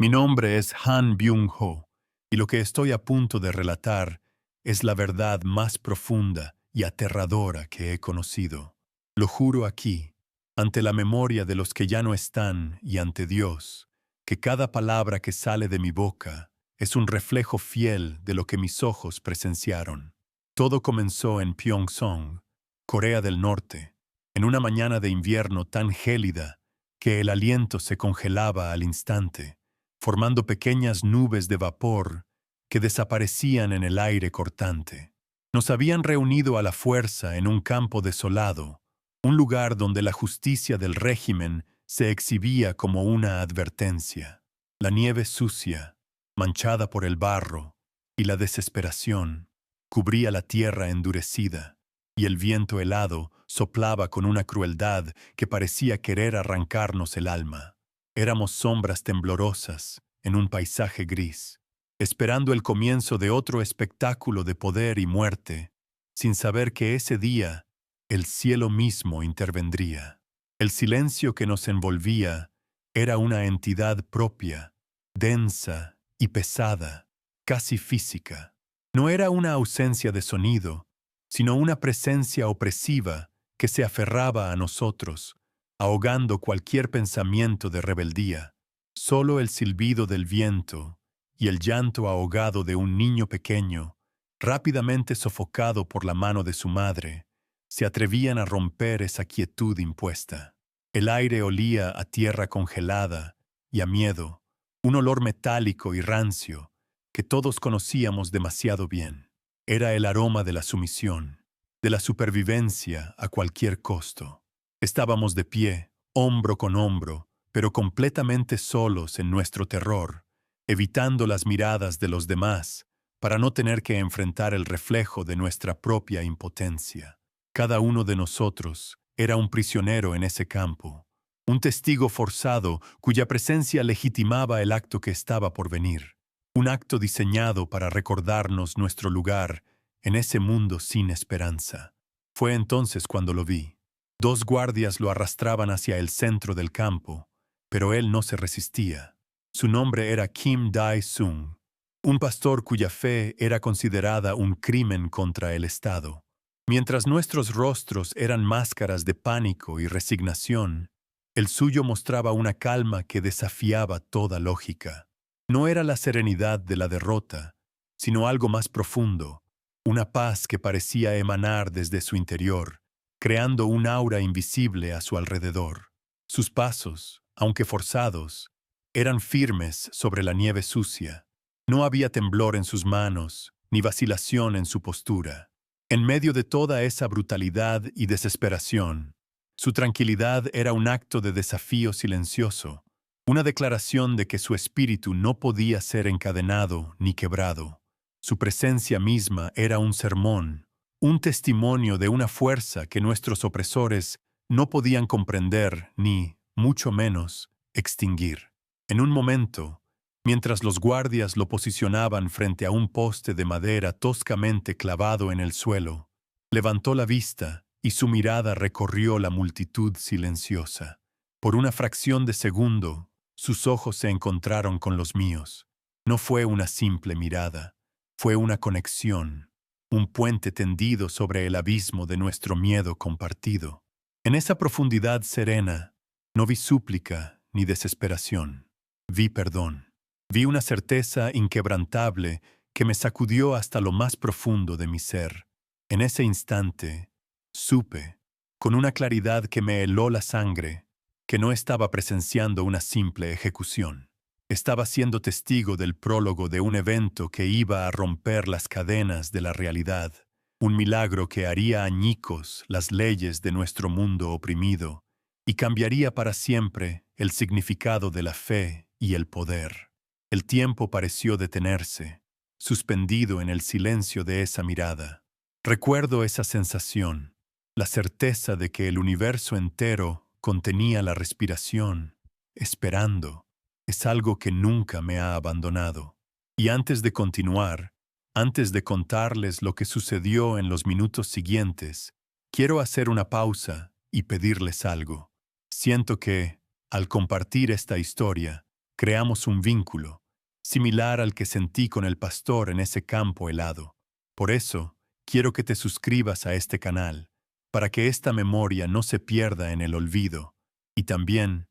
Mi nombre es Han Byung-ho, y lo que estoy a punto de relatar es la verdad más profunda y aterradora que he conocido. Lo juro aquí, ante la memoria de los que ya no están y ante Dios, que cada palabra que sale de mi boca es un reflejo fiel de lo que mis ojos presenciaron. Todo comenzó en Pyeongseong, Corea del Norte, en una mañana de invierno tan gélida que el aliento se congelaba al instante, formando pequeñas nubes de vapor que desaparecían en el aire cortante. Nos habían reunido a la fuerza en un campo desolado, un lugar donde la justicia del régimen se exhibía como una advertencia. La nieve sucia, manchada por el barro, y la desesperación cubría la tierra endurecida, y el viento helado soplaba con una crueldad que parecía querer arrancarnos el alma. Éramos sombras temblorosas en un paisaje gris, esperando el comienzo de otro espectáculo de poder y muerte, sin saber que ese día el cielo mismo intervendría. El silencio que nos envolvía era una entidad propia, densa y pesada, casi física. No era una ausencia de sonido, sino una presencia opresiva que se aferraba a nosotros, ahogando cualquier pensamiento de rebeldía. Solo el silbido del viento y el llanto ahogado de un niño pequeño, rápidamente sofocado por la mano de su madre, se atrevían a romper esa quietud impuesta. El aire olía a tierra congelada y a miedo, un olor metálico y rancio que todos conocíamos demasiado bien. Era el aroma de la sumisión, de la supervivencia a cualquier costo. Estábamos de pie, hombro con hombro, pero completamente solos en nuestro terror, evitando las miradas de los demás para no tener que enfrentar el reflejo de nuestra propia impotencia. Cada uno de nosotros era un prisionero en ese campo, un testigo forzado cuya presencia legitimaba el acto que estaba por venir, un acto diseñado para recordarnos nuestro lugar en ese mundo sin esperanza. Fue entonces cuando lo vi. Dos guardias lo arrastraban hacia el centro del campo, pero él no se resistía. Su nombre era Kim Dae-sung, un pastor cuya fe era considerada un crimen contra el Estado. Mientras nuestros rostros eran máscaras de pánico y resignación, el suyo mostraba una calma que desafiaba toda lógica. No era la serenidad de la derrota, sino algo más profundo, una paz que parecía emanar desde su interior, creando un aura invisible a su alrededor. Sus pasos, aunque forzados, eran firmes sobre la nieve sucia. No había temblor en sus manos, ni vacilación en su postura. En medio de toda esa brutalidad y desesperación, su tranquilidad era un acto de desafío silencioso, una declaración de que su espíritu no podía ser encadenado ni quebrado. Su presencia misma era un sermón, un testimonio de una fuerza que nuestros opresores no podían comprender ni, mucho menos, extinguir. En un momento, mientras los guardias lo posicionaban frente a un poste de madera toscamente clavado en el suelo, levantó la vista y su mirada recorrió la multitud silenciosa. Por una fracción de segundo, sus ojos se encontraron con los míos. No fue una simple mirada, fue una conexión, un puente tendido sobre el abismo de nuestro miedo compartido. En esa profundidad serena, no vi súplica ni desesperación. Vi perdón. Vi una certeza inquebrantable que me sacudió hasta lo más profundo de mi ser. En ese instante, supe, con una claridad que me heló la sangre, que no estaba presenciando una simple ejecución. Estaba siendo testigo del prólogo de un evento que iba a romper las cadenas de la realidad, un milagro que haría añicos las leyes de nuestro mundo oprimido y cambiaría para siempre el significado de la fe y el poder. El tiempo pareció detenerse, suspendido en el silencio de esa mirada. Recuerdo esa sensación, la certeza de que el universo entero contenía la respiración, esperando. Es algo que nunca me ha abandonado. Y antes de continuar, antes de contarles lo que sucedió en los minutos siguientes, quiero hacer una pausa y pedirles algo. Siento que, al compartir esta historia, Creamos un vínculo, similar al que sentí con el pastor en ese campo helado. Por eso, quiero que te suscribas a este canal, para que esta memoria no se pierda en el olvido. Y también,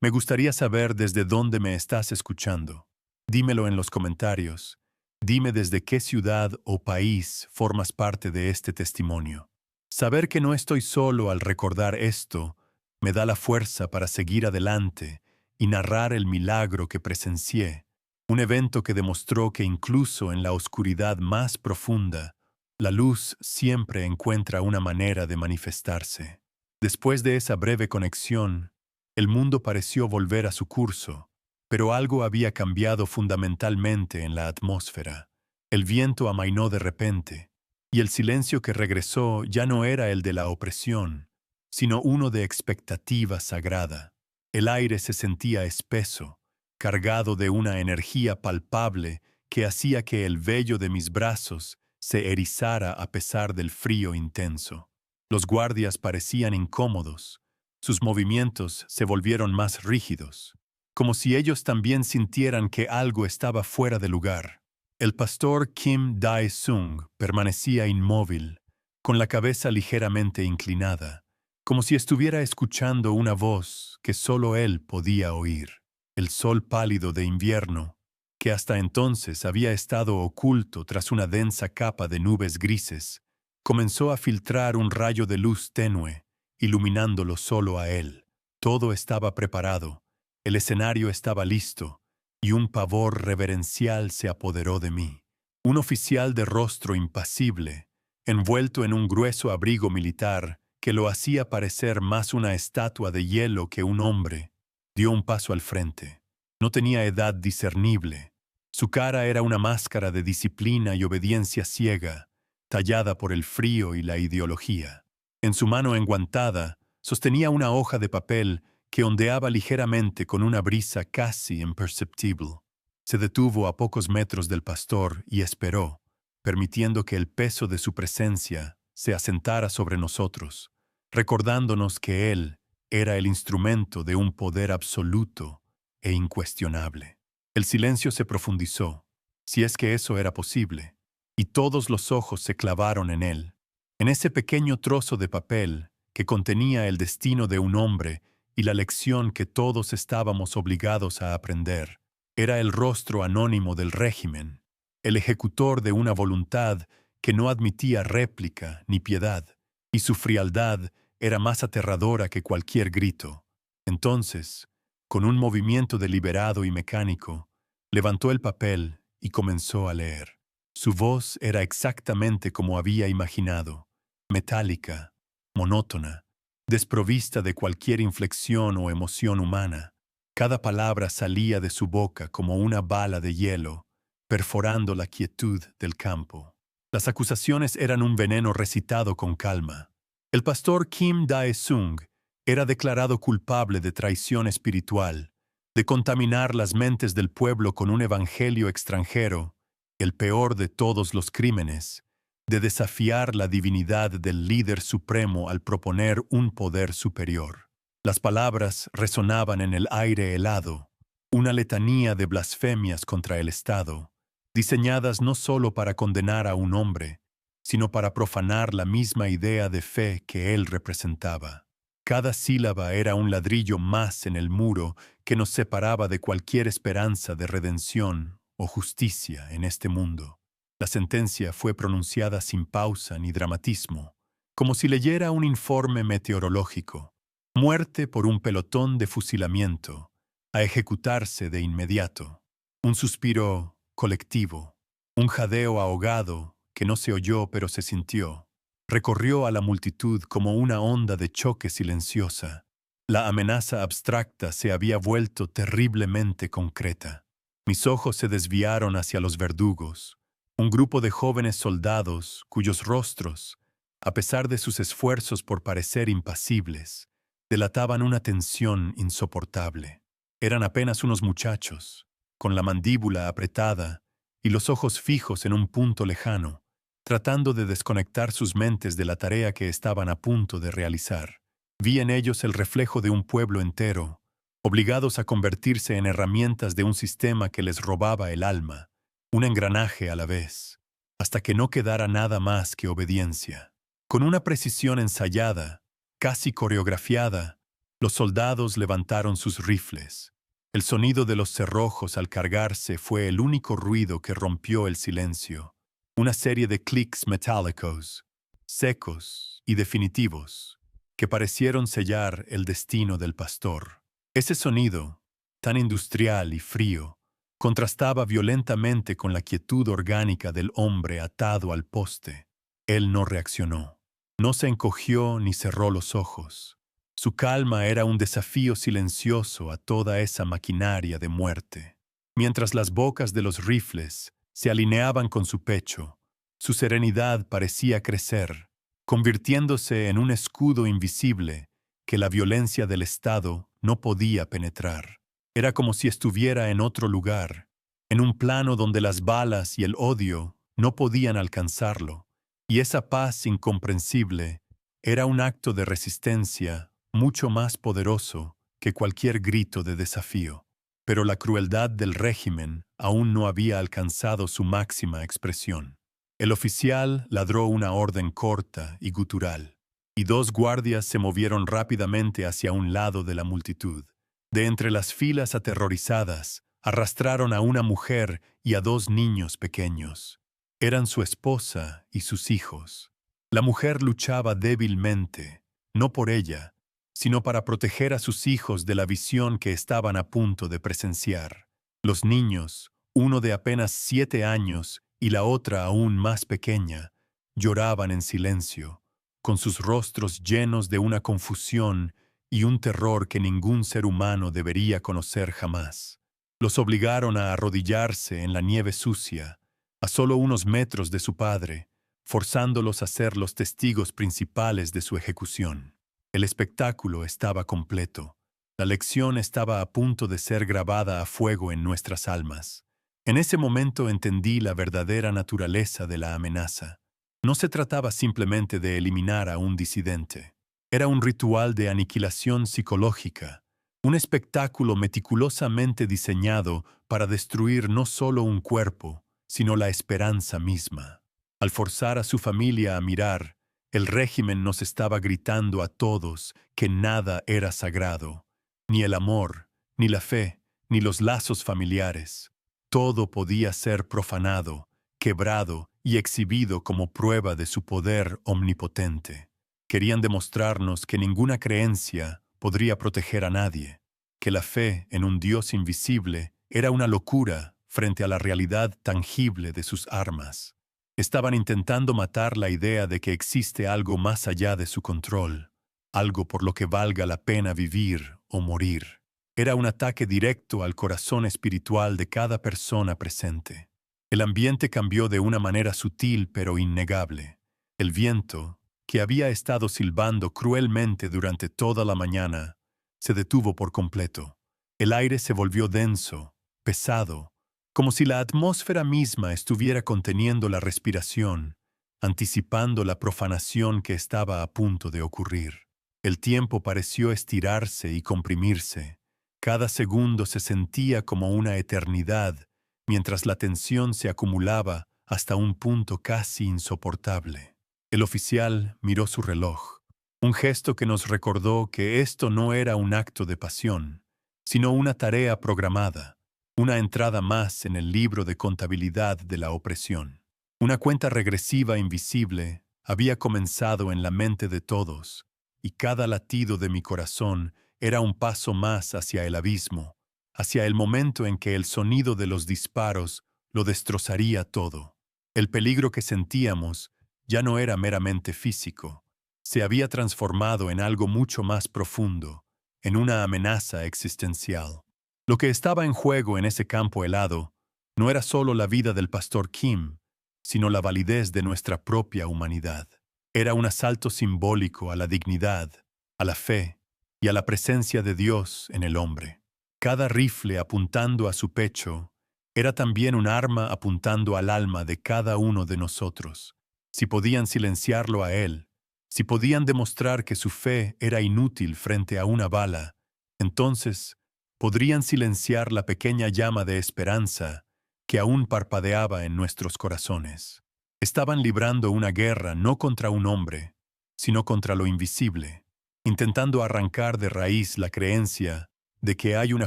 me gustaría saber desde dónde me estás escuchando. Dímelo en los comentarios. Dime desde qué ciudad o país formas parte de este testimonio. Saber que no estoy solo al recordar esto me da la fuerza para seguir adelante y narrar el milagro que presencié, un evento que demostró que incluso en la oscuridad más profunda, la luz siempre encuentra una manera de manifestarse. Después de esa breve conexión, el mundo pareció volver a su curso, pero algo había cambiado fundamentalmente en la atmósfera. El viento amainó de repente, y el silencio que regresó ya no era el de la opresión, sino uno de expectativa sagrada. El aire se sentía espeso, cargado de una energía palpable que hacía que el vello de mis brazos se erizara a pesar del frío intenso. Los guardias parecían incómodos. Sus movimientos se volvieron más rígidos, como si ellos también sintieran que algo estaba fuera de lugar. El pastor Kim Dae-sung permanecía inmóvil, con la cabeza ligeramente inclinada, como si estuviera escuchando una voz que solo él podía oír. El sol pálido de invierno, que hasta entonces había estado oculto tras una densa capa de nubes grises, comenzó a filtrar un rayo de luz tenue, iluminándolo solo a él. Todo estaba preparado, el escenario estaba listo, y un pavor reverencial se apoderó de mí. Un oficial de rostro impasible, envuelto en un grueso abrigo militar que lo hacía parecer más una estatua de hielo que un hombre, dio un paso al frente. No tenía edad discernible. Su cara era una máscara de disciplina y obediencia ciega, tallada por el frío y la ideología. En su mano enguantada sostenía una hoja de papel que ondeaba ligeramente con una brisa casi imperceptible. Se detuvo a pocos metros del pastor y esperó, permitiendo que el peso de su presencia se asentara sobre nosotros, recordándonos que él era el instrumento de un poder absoluto e incuestionable. El silencio se profundizó, si es que eso era posible, y todos los ojos se clavaron en él, en ese pequeño trozo de papel que contenía el destino de un hombre y la lección que todos estábamos obligados a aprender. Era el rostro anónimo del régimen, el ejecutor de una voluntad que no admitía réplica ni piedad, y su frialdad era más aterradora que cualquier grito. Entonces, con un movimiento deliberado y mecánico, levantó el papel y comenzó a leer. Su voz era exactamente como había imaginado, metálica, monótona, desprovista de cualquier inflexión o emoción humana. Cada palabra salía de su boca como una bala de hielo, perforando la quietud del campo. Las acusaciones eran un veneno recitado con calma. El pastor Kim Dae-sung era declarado culpable de traición espiritual, de contaminar las mentes del pueblo con un evangelio extranjero, el peor de todos los crímenes, de desafiar la divinidad del líder supremo al proponer un poder superior. Las palabras resonaban en el aire helado, una letanía de blasfemias contra el Estado, diseñadas no solo para condenar a un hombre, sino para profanar la misma idea de fe que él representaba. Cada sílaba era un ladrillo más en el muro que nos separaba de cualquier esperanza de redención o justicia en este mundo. La sentencia fue pronunciada sin pausa ni dramatismo, como si leyera un informe meteorológico. Muerte por un pelotón de fusilamiento, a ejecutarse de inmediato. Un suspiro colectivo, un jadeo ahogado que no se oyó pero se sintió, recorrió a la multitud como una onda de choque silenciosa. La amenaza abstracta se había vuelto terriblemente concreta. Mis ojos se desviaron hacia los verdugos, un grupo de jóvenes soldados cuyos rostros, a pesar de sus esfuerzos por parecer impasibles, delataban una tensión insoportable. Eran apenas unos muchachos, con la mandíbula apretada y los ojos fijos en un punto lejano, tratando de desconectar sus mentes de la tarea que estaban a punto de realizar. Vi en ellos el reflejo de un pueblo entero, obligados a convertirse en herramientas de un sistema que les robaba el alma, un engranaje a la vez, hasta que no quedara nada más que obediencia. Con una precisión ensayada, casi coreografiada, los soldados levantaron sus rifles. El sonido de los cerrojos al cargarse fue el único ruido que rompió el silencio. Una serie de clics metálicos, secos y definitivos, que parecieron sellar el destino del pastor. Ese sonido, tan industrial y frío, contrastaba violentamente con la quietud orgánica del hombre atado al poste. Él no reaccionó. No se encogió ni cerró los ojos. Su calma era un desafío silencioso a toda esa maquinaria de muerte. Mientras las bocas de los rifles se alineaban con su pecho, su serenidad parecía crecer, convirtiéndose en un escudo invisible que la violencia del Estado no podía penetrar. Era como si estuviera en otro lugar, en un plano donde las balas y el odio no podían alcanzarlo, y esa paz incomprensible era un acto de resistencia mucho más poderoso que cualquier grito de desafío. Pero la crueldad del régimen aún no había alcanzado su máxima expresión. El oficial ladró una orden corta y gutural, y dos guardias se movieron rápidamente hacia un lado de la multitud. De entre las filas aterrorizadas, arrastraron a una mujer y a dos niños pequeños. Eran su esposa y sus hijos. La mujer luchaba débilmente, no por ella, sino para proteger a sus hijos de la visión que estaban a punto de presenciar. Los niños, uno de apenas 7 años y la otra aún más pequeña, lloraban en silencio, con sus rostros llenos de una confusión y un terror que ningún ser humano debería conocer jamás. Los obligaron a arrodillarse en la nieve sucia, a solo unos metros de su padre, forzándolos a ser los testigos principales de su ejecución. El espectáculo estaba completo. La lección estaba a punto de ser grabada a fuego en nuestras almas. En ese momento entendí la verdadera naturaleza de la amenaza. No se trataba simplemente de eliminar a un disidente. Era un ritual de aniquilación psicológica, un espectáculo meticulosamente diseñado para destruir no solo un cuerpo, sino la esperanza misma. Al forzar a su familia a mirar, el régimen nos estaba gritando a todos que nada era sagrado, ni el amor, ni la fe, ni los lazos familiares. Todo podía ser profanado, quebrado y exhibido como prueba de su poder omnipotente. Querían demostrarnos que ninguna creencia podría proteger a nadie, que la fe en un Dios invisible era una locura frente a la realidad tangible de sus armas. Estaban intentando matar la idea de que existe algo más allá de su control, algo por lo que valga la pena vivir o morir. Era un ataque directo al corazón espiritual de cada persona presente. El ambiente cambió de una manera sutil pero innegable. El viento, que había estado silbando cruelmente durante toda la mañana, se detuvo por completo. El aire se volvió denso, pesado, como si la atmósfera misma estuviera conteniendo la respiración, anticipando la profanación que estaba a punto de ocurrir. El tiempo pareció estirarse y comprimirse. Cada segundo se sentía como una eternidad, mientras la tensión se acumulaba hasta un punto casi insoportable. El oficial miró su reloj, un gesto que nos recordó que esto no era un acto de pasión, sino una tarea programada, una entrada más en el libro de contabilidad de la opresión. Una cuenta regresiva invisible había comenzado en la mente de todos, y cada latido de mi corazón era un paso más hacia el abismo, hacia el momento en que el sonido de los disparos lo destrozaría todo. El peligro que sentíamos ya no era meramente físico, se había transformado en algo mucho más profundo, en una amenaza existencial. Lo que estaba en juego en ese campo helado no era solo la vida del pastor Kim, sino la validez de nuestra propia humanidad. Era un asalto simbólico a la dignidad, a la fe y a la presencia de Dios en el hombre. Cada rifle apuntando a su pecho era también un arma apuntando al alma de cada uno de nosotros. Si podían silenciarlo a él, si podían demostrar que su fe era inútil frente a una bala, entonces podrían silenciar la pequeña llama de esperanza que aún parpadeaba en nuestros corazones. Estaban librando una guerra no contra un hombre, sino contra lo invisible, intentando arrancar de raíz la creencia de que hay una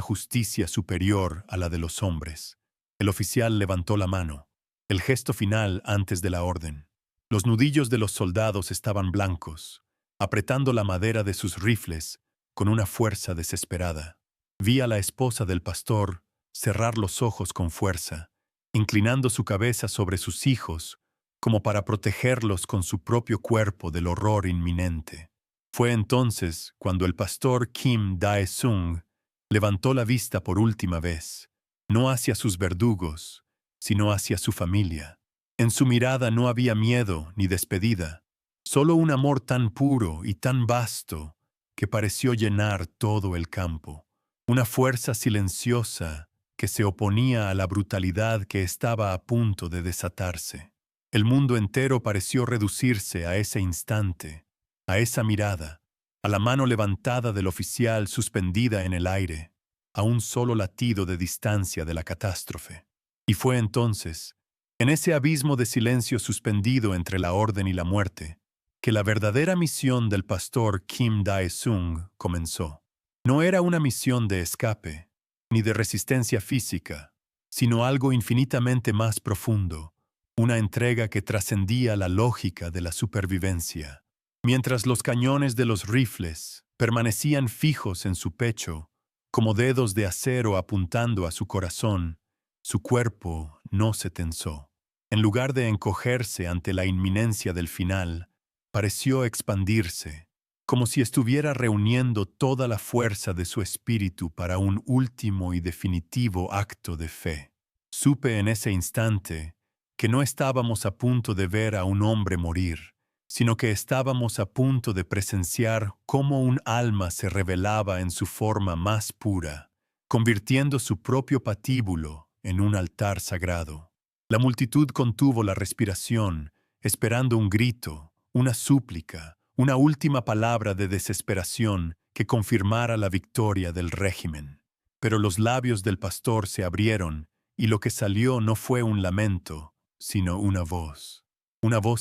justicia superior a la de los hombres. El oficial levantó la mano, el gesto final antes de la orden. Los nudillos de los soldados estaban blancos, apretando la madera de sus rifles con una fuerza desesperada. Vi a la esposa del pastor cerrar los ojos con fuerza, inclinando su cabeza sobre sus hijos, como para protegerlos con su propio cuerpo del horror inminente. Fue entonces cuando el pastor Kim Dae-sung levantó la vista por última vez, no hacia sus verdugos, sino hacia su familia. En su mirada no había miedo ni despedida, solo un amor tan puro y tan vasto que pareció llenar todo el campo. Una fuerza silenciosa que se oponía a la brutalidad que estaba a punto de desatarse. El mundo entero pareció reducirse a ese instante, a esa mirada, a la mano levantada del oficial suspendida en el aire, a un solo latido de distancia de la catástrofe. Y fue entonces, en ese abismo de silencio suspendido entre la orden y la muerte, que la verdadera misión del pastor Kim Dae-sung comenzó. No era una misión de escape, ni de resistencia física, sino algo infinitamente más profundo, una entrega que trascendía la lógica de la supervivencia. Mientras los cañones de los rifles permanecían fijos en su pecho, como dedos de acero apuntando a su corazón, su cuerpo no se tensó. En lugar de encogerse ante la inminencia del final, pareció expandirse, como si estuviera reuniendo toda la fuerza de su espíritu para un último y definitivo acto de fe. Supe en ese instante que no estábamos a punto de ver a un hombre morir, sino que estábamos a punto de presenciar cómo un alma se revelaba en su forma más pura, convirtiendo su propio patíbulo en un altar sagrado. La multitud contuvo la respiración, esperando un grito, una súplica, una última palabra de desesperación que confirmara la victoria del régimen. Pero los labios del pastor se abrieron y lo que salió no fue un lamento, sino una voz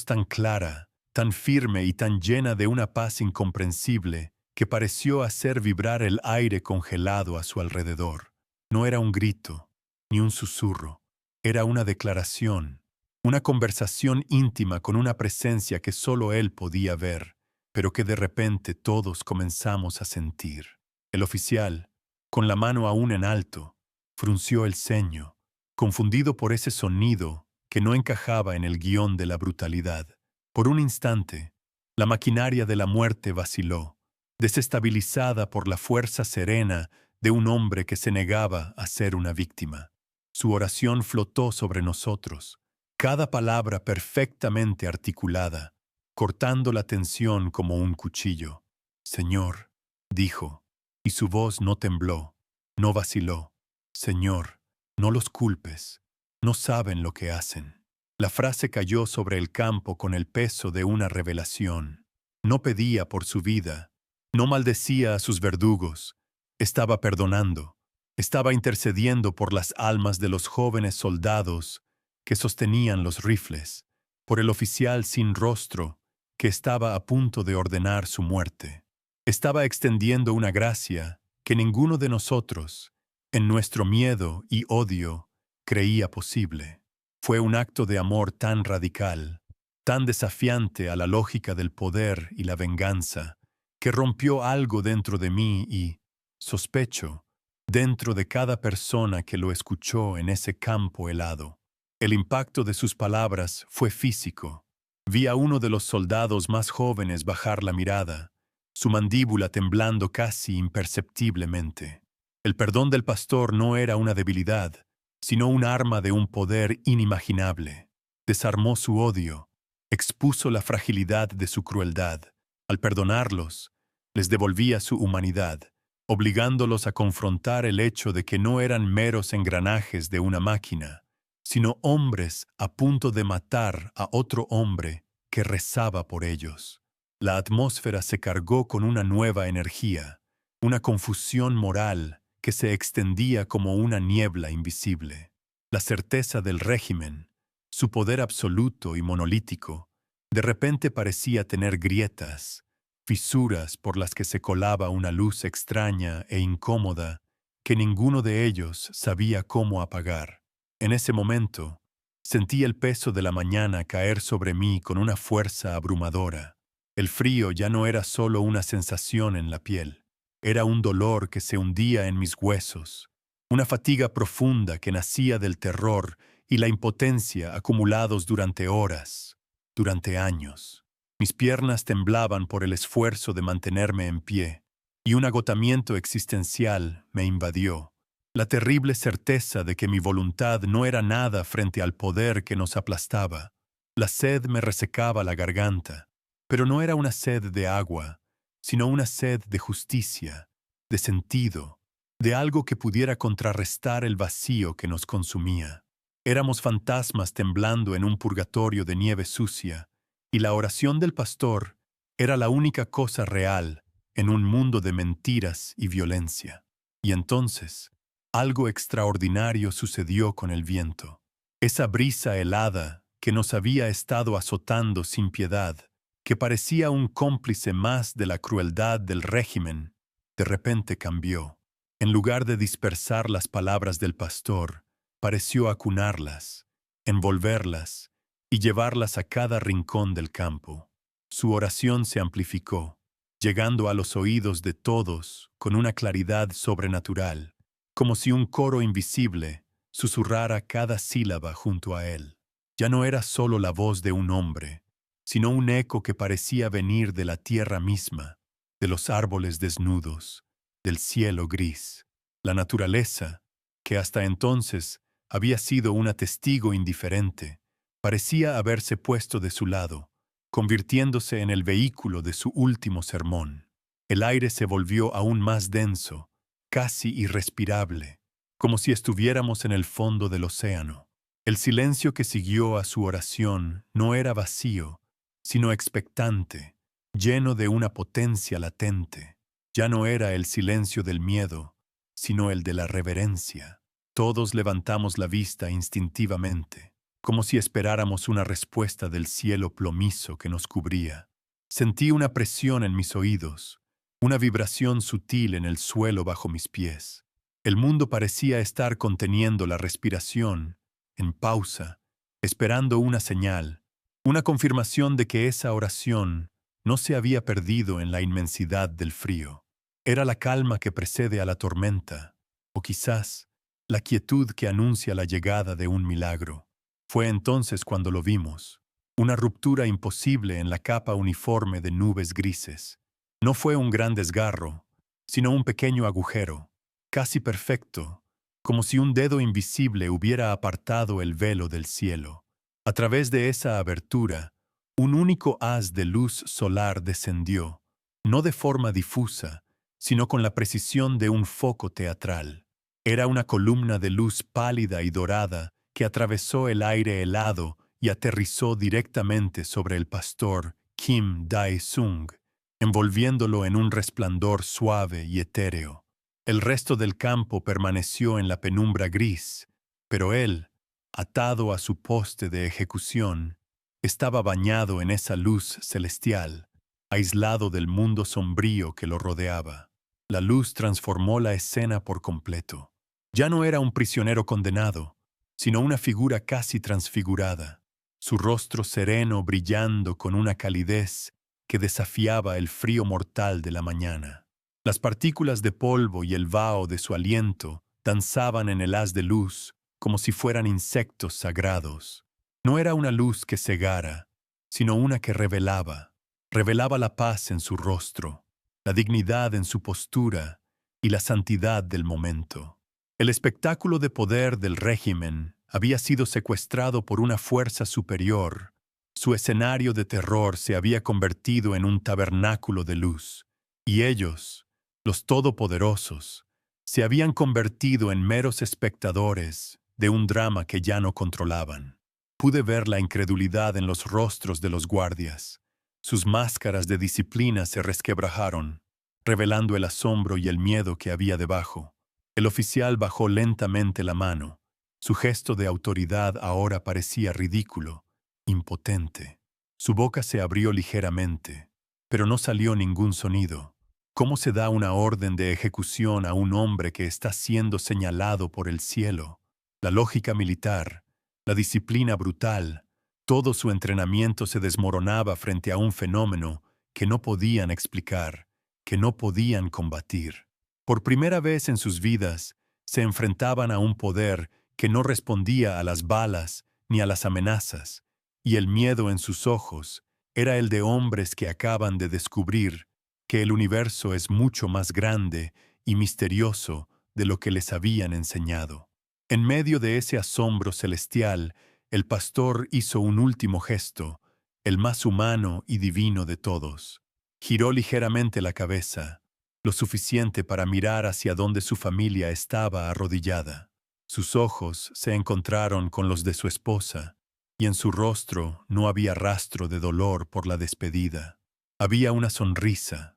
tan clara, tan firme y tan llena de una paz incomprensible que pareció hacer vibrar el aire congelado a su alrededor. No era un grito, ni un susurro, era una declaración, una conversación íntima con una presencia que solo él podía ver, pero que de repente todos comenzamos a sentir. El oficial, con la mano aún en alto, frunció el ceño, confundido por ese sonido que no encajaba en el guión de la brutalidad. Por un instante, la maquinaria de la muerte vaciló, desestabilizada por la fuerza serena de un hombre que se negaba a ser una víctima. Su oración flotó sobre nosotros, cada palabra perfectamente articulada, cortando la tensión como un cuchillo. Señor, dijo, y su voz no tembló, no vaciló. Señor, no los culpes, no saben lo que hacen. La frase cayó sobre el campo con el peso de una revelación. No pedía por su vida, no maldecía a sus verdugos, estaba perdonando, estaba intercediendo por las almas de los jóvenes soldados que sostenían los rifles, por el oficial sin rostro que estaba a punto de ordenar su muerte. Estaba extendiendo una gracia que ninguno de nosotros, en nuestro miedo y odio, creía posible. Fue un acto de amor tan radical, tan desafiante a la lógica del poder y la venganza, que rompió algo dentro de mí y, sospecho, dentro de cada persona que lo escuchó en ese campo helado. El impacto de sus palabras fue físico. Vi a uno de los soldados más jóvenes bajar la mirada, su mandíbula temblando casi imperceptiblemente. El perdón del pastor no era una debilidad, sino un arma de un poder inimaginable. Desarmó su odio, expuso la fragilidad de su crueldad. Al perdonarlos, les devolvía su humanidad, obligándolos a confrontar el hecho de que no eran meros engranajes de una máquina, sino hombres a punto de matar a otro hombre que rezaba por ellos. La atmósfera se cargó con una nueva energía, una confusión moral que se extendía como una niebla invisible. La certeza del régimen, su poder absoluto y monolítico, de repente parecía tener grietas, fisuras por las que se colaba una luz extraña e incómoda que ninguno de ellos sabía cómo apagar. En ese momento, sentí el peso de la mañana caer sobre mí con una fuerza abrumadora. El frío ya no era solo una sensación en la piel, era un dolor que se hundía en mis huesos, una fatiga profunda que nacía del terror y la impotencia acumulados durante horas, durante años. Mis piernas temblaban por el esfuerzo de mantenerme en pie, y un agotamiento existencial me invadió. La terrible certeza de que mi voluntad no era nada frente al poder que nos aplastaba. La sed me resecaba la garganta, pero no era una sed de agua, sino una sed de justicia, de sentido, de algo que pudiera contrarrestar el vacío que nos consumía. Éramos fantasmas temblando en un purgatorio de nieve sucia, y la oración del pastor era la única cosa real en un mundo de mentiras y violencia. Y entonces, algo extraordinario sucedió con el viento. Esa brisa helada que nos había estado azotando sin piedad, que parecía un cómplice más de la crueldad del régimen, de repente cambió. En lugar de dispersar las palabras del pastor, pareció acunarlas, envolverlas y llevarlas a cada rincón del campo. Su oración se amplificó, llegando a los oídos de todos con una claridad sobrenatural, como si un coro invisible susurrara cada sílaba junto a él. Ya no era solo la voz de un hombre, sino un eco que parecía venir de la tierra misma, de los árboles desnudos, del cielo gris. La naturaleza, que hasta entonces había sido una testigo indiferente, parecía haberse puesto de su lado, convirtiéndose en el vehículo de su último sermón. El aire se volvió aún más denso, casi irrespirable, como si estuviéramos en el fondo del océano. El silencio que siguió a su oración no era vacío, sino expectante, lleno de una potencia latente. Ya no era el silencio del miedo, sino el de la reverencia. Todos levantamos la vista instintivamente, como si esperáramos una respuesta del cielo plomizo que nos cubría. Sentí una presión en mis oídos, una vibración sutil en el suelo bajo mis pies. El mundo parecía estar conteniendo la respiración, en pausa, esperando una señal, una confirmación de que esa oración no se había perdido en la inmensidad del frío. Era la calma que precede a la tormenta, o quizás la quietud que anuncia la llegada de un milagro. Fue entonces cuando lo vimos, una ruptura imposible en la capa uniforme de nubes grises. No fue un gran desgarro, sino un pequeño agujero, casi perfecto, como si un dedo invisible hubiera apartado el velo del cielo. A través de esa abertura, un único haz de luz solar descendió, no de forma difusa, sino con la precisión de un foco teatral. Era una columna de luz pálida y dorada que atravesó el aire helado y aterrizó directamente sobre el pastor Kim Dae-sung, envolviéndolo en un resplandor suave y etéreo. El resto del campo permaneció en la penumbra gris, pero él, atado a su poste de ejecución, estaba bañado en esa luz celestial, aislado del mundo sombrío que lo rodeaba. La luz transformó la escena por completo. Ya no era un prisionero condenado, sino una figura casi transfigurada, su rostro sereno brillando con una calidez que desafiaba el frío mortal de la mañana. Las partículas de polvo y el vaho de su aliento danzaban en el haz de luz como si fueran insectos sagrados. No era una luz que cegara, sino una que revelaba la paz en su rostro, la dignidad en su postura y la santidad del momento. El espectáculo de poder del régimen había sido secuestrado por una fuerza superior. Su escenario de terror se había convertido en un tabernáculo de luz, y ellos, los todopoderosos, se habían convertido en meros espectadores de un drama que ya no controlaban. Pude ver la incredulidad en los rostros de los guardias. Sus máscaras de disciplina se resquebrajaron, revelando el asombro y el miedo que había debajo. El oficial bajó lentamente la mano. Su gesto de autoridad ahora parecía ridículo, impotente. Su boca se abrió ligeramente, pero no salió ningún sonido. ¿Cómo se da una orden de ejecución a un hombre que está siendo señalado por el cielo? La lógica militar, la disciplina brutal, todo su entrenamiento se desmoronaba frente a un fenómeno que no podían explicar, que no podían combatir. Por primera vez en sus vidas, se enfrentaban a un poder que no respondía a las balas ni a las amenazas, y el miedo en sus ojos era el de hombres que acaban de descubrir que el universo es mucho más grande y misterioso de lo que les habían enseñado. En medio de ese asombro celestial, el pastor hizo un último gesto, el más humano y divino de todos. Giró ligeramente la cabeza, lo suficiente para mirar hacia donde su familia estaba arrodillada. Sus ojos se encontraron con los de su esposa, y en su rostro no había rastro de dolor por la despedida. Había una sonrisa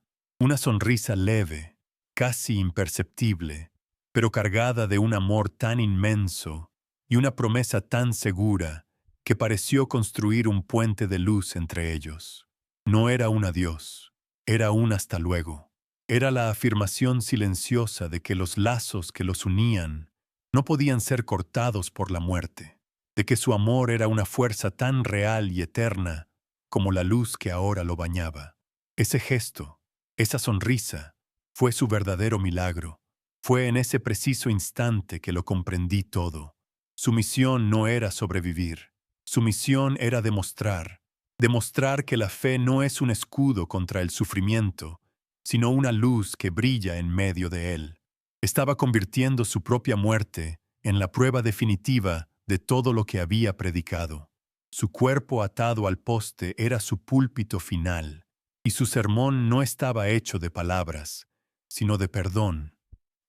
leve, casi imperceptible, pero cargada de un amor tan inmenso y una promesa tan segura que pareció construir un puente de luz entre ellos. No era un adiós, era un hasta luego. Era la afirmación silenciosa de que los lazos que los unían no podían ser cortados por la muerte, de que su amor era una fuerza tan real y eterna como la luz que ahora lo bañaba. Ese gesto, esa sonrisa, fue su verdadero milagro. Fue en ese preciso instante que lo comprendí todo. Su misión no era sobrevivir. Su misión era demostrar que la fe no es un escudo contra el sufrimiento, sino una luz que brilla en medio de él. Estaba convirtiendo su propia muerte en la prueba definitiva de todo lo que había predicado. Su cuerpo atado al poste era su púlpito final, y su sermón no estaba hecho de palabras, sino de perdón,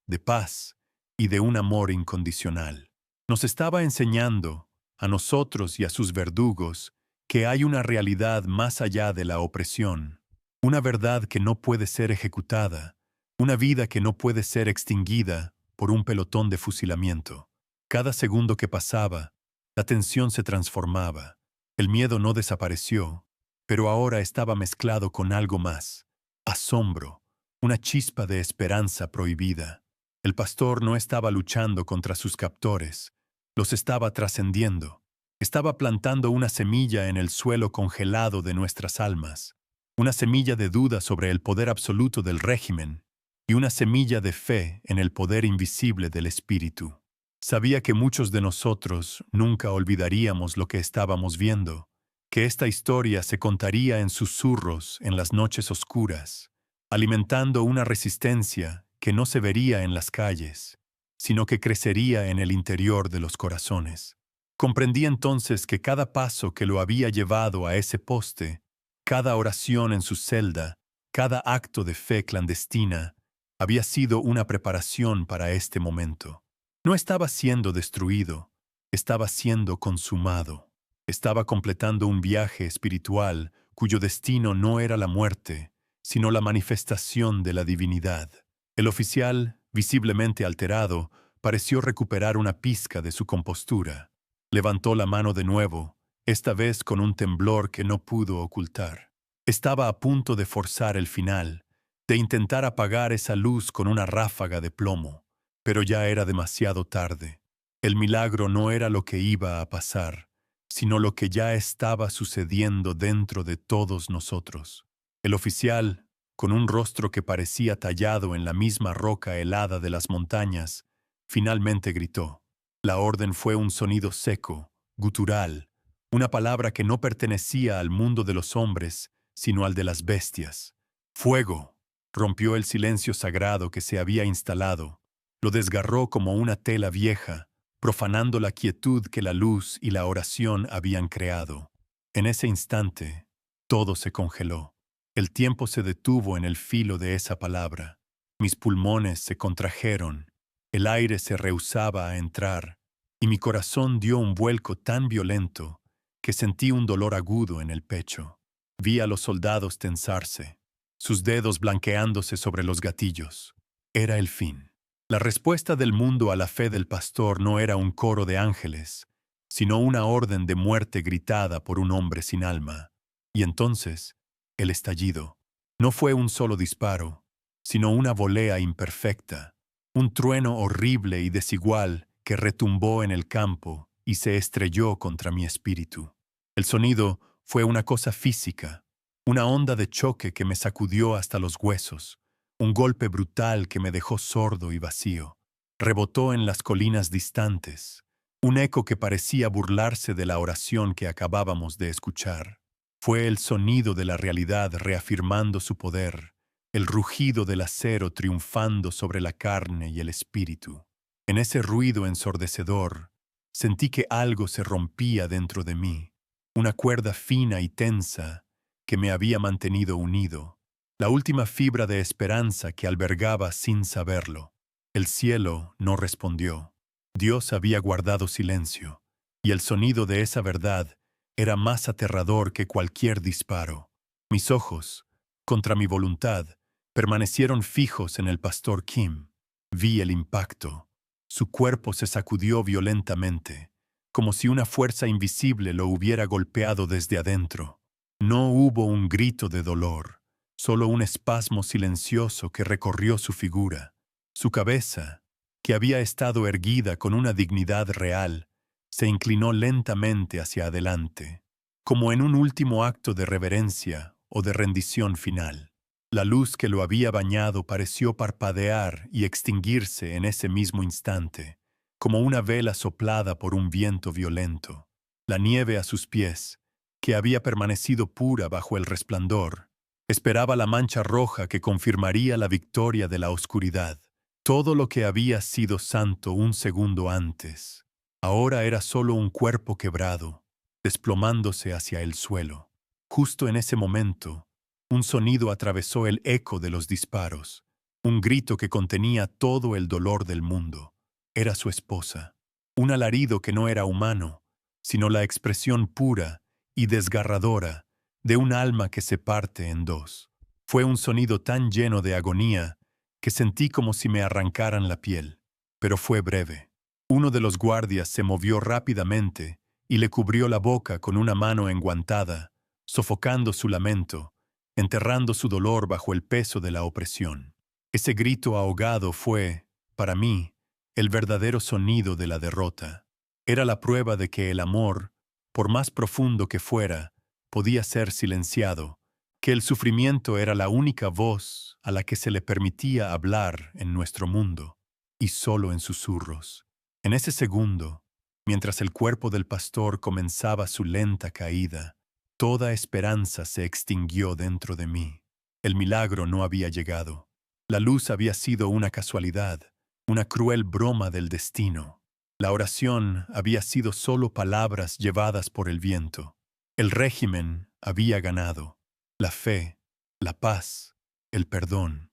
de paz y de un amor incondicional. Nos estaba enseñando, a nosotros y a sus verdugos, que hay una realidad más allá de la opresión, una verdad que no puede ser ejecutada, una vida que no puede ser extinguida por un pelotón de fusilamiento. Cada segundo que pasaba, la tensión se transformaba. El miedo no desapareció, pero ahora estaba mezclado con algo más: asombro, una chispa de esperanza prohibida. El pastor no estaba luchando contra sus captores, los estaba trascendiendo. Estaba plantando una semilla en el suelo congelado de nuestras almas, una semilla de duda sobre el poder absoluto del régimen y una semilla de fe en el poder invisible del espíritu. Sabía que muchos de nosotros nunca olvidaríamos lo que estábamos viendo, que esta historia se contaría en susurros en las noches oscuras, alimentando una resistencia que no se vería en las calles, sino que crecería en el interior de los corazones. Comprendí entonces que cada paso que lo había llevado a ese poste, cada oración en su celda, cada acto de fe clandestina, había sido una preparación para este momento. No estaba siendo destruido, estaba siendo consumado. Estaba completando un viaje espiritual cuyo destino no era la muerte, sino la manifestación de la divinidad. El oficial, visiblemente alterado, pareció recuperar una pizca de su compostura. Levantó la mano de nuevo, esta vez con un temblor que no pudo ocultar. Estaba a punto de forzar el final, de intentar apagar esa luz con una ráfaga de plomo, pero ya era demasiado tarde. El milagro no era lo que iba a pasar, sino lo que ya estaba sucediendo dentro de todos nosotros. El oficial, con un rostro que parecía tallado en la misma roca helada de las montañas, finalmente gritó. La orden fue un sonido seco, gutural, una palabra que no pertenecía al mundo de los hombres, sino al de las bestias. ¡Fuego! Rompió el silencio sagrado que se había instalado. Lo desgarró como una tela vieja, profanando la quietud que la luz y la oración habían creado. En ese instante, todo se congeló. El tiempo se detuvo en el filo de esa palabra. Mis pulmones se contrajeron, el aire se rehusaba a entrar, y mi corazón dio un vuelco tan violento que sentí un dolor agudo en el pecho. Vi a los soldados tensarse, sus dedos blanqueándose sobre los gatillos. Era el fin. La respuesta del mundo a la fe del pastor no era un coro de ángeles, sino una orden de muerte gritada por un hombre sin alma. Y entonces, el estallido. No fue un solo disparo, sino una volea imperfecta, un trueno horrible y desigual que retumbó en el campo y se estrelló contra mi espíritu. El sonido fue una cosa física, una onda de choque que me sacudió hasta los huesos, un golpe brutal que me dejó sordo y vacío. Rebotó en las colinas distantes, un eco que parecía burlarse de la oración que acabábamos de escuchar. Fue el sonido de la realidad reafirmando su poder, el rugido del acero triunfando sobre la carne y el espíritu. En ese ruido ensordecedor, sentí que algo se rompía dentro de mí, una cuerda fina y tensa que me había mantenido unido, la última fibra de esperanza que albergaba sin saberlo. El cielo no respondió. Dios había guardado silencio, y el sonido de esa verdad era más aterrador que cualquier disparo. Mis ojos, contra mi voluntad, permanecieron fijos en el pastor Kim. Vi el impacto. Su cuerpo se sacudió violentamente, como si una fuerza invisible lo hubiera golpeado desde adentro. No hubo un grito de dolor, solo un espasmo silencioso que recorrió su figura. Su cabeza, que había estado erguida con una dignidad real, se inclinó lentamente hacia adelante, como en un último acto de reverencia o de rendición final. La luz que lo había bañado pareció parpadear y extinguirse en ese mismo instante, como una vela soplada por un viento violento. La nieve a sus pies, que había permanecido pura bajo el resplandor, esperaba la mancha roja que confirmaría la victoria de la oscuridad. Todo lo que había sido santo un segundo antes, ahora era solo un cuerpo quebrado, desplomándose hacia el suelo. Justo en ese momento, un sonido atravesó el eco de los disparos, un grito que contenía todo el dolor del mundo. Era su esposa, un alarido que no era humano, sino la expresión pura y desgarradora de un alma que se parte en dos. Fue un sonido tan lleno de agonía que sentí como si me arrancaran la piel, pero fue breve. Uno de los guardias se movió rápidamente y le cubrió la boca con una mano enguantada, sofocando su lamento, enterrando su dolor bajo el peso de la opresión. Ese grito ahogado fue, para mí, el verdadero sonido de la derrota. Era la prueba de que el amor, por más profundo que fuera, podía ser silenciado, que el sufrimiento era la única voz a la que se le permitía hablar en nuestro mundo, y solo en susurros. En ese segundo, mientras el cuerpo del pastor comenzaba su lenta caída, toda esperanza se extinguió dentro de mí. El milagro no había llegado. La luz había sido una casualidad, una cruel broma del destino. La oración había sido solo palabras llevadas por el viento. El régimen había ganado. La fe, la paz, el perdón.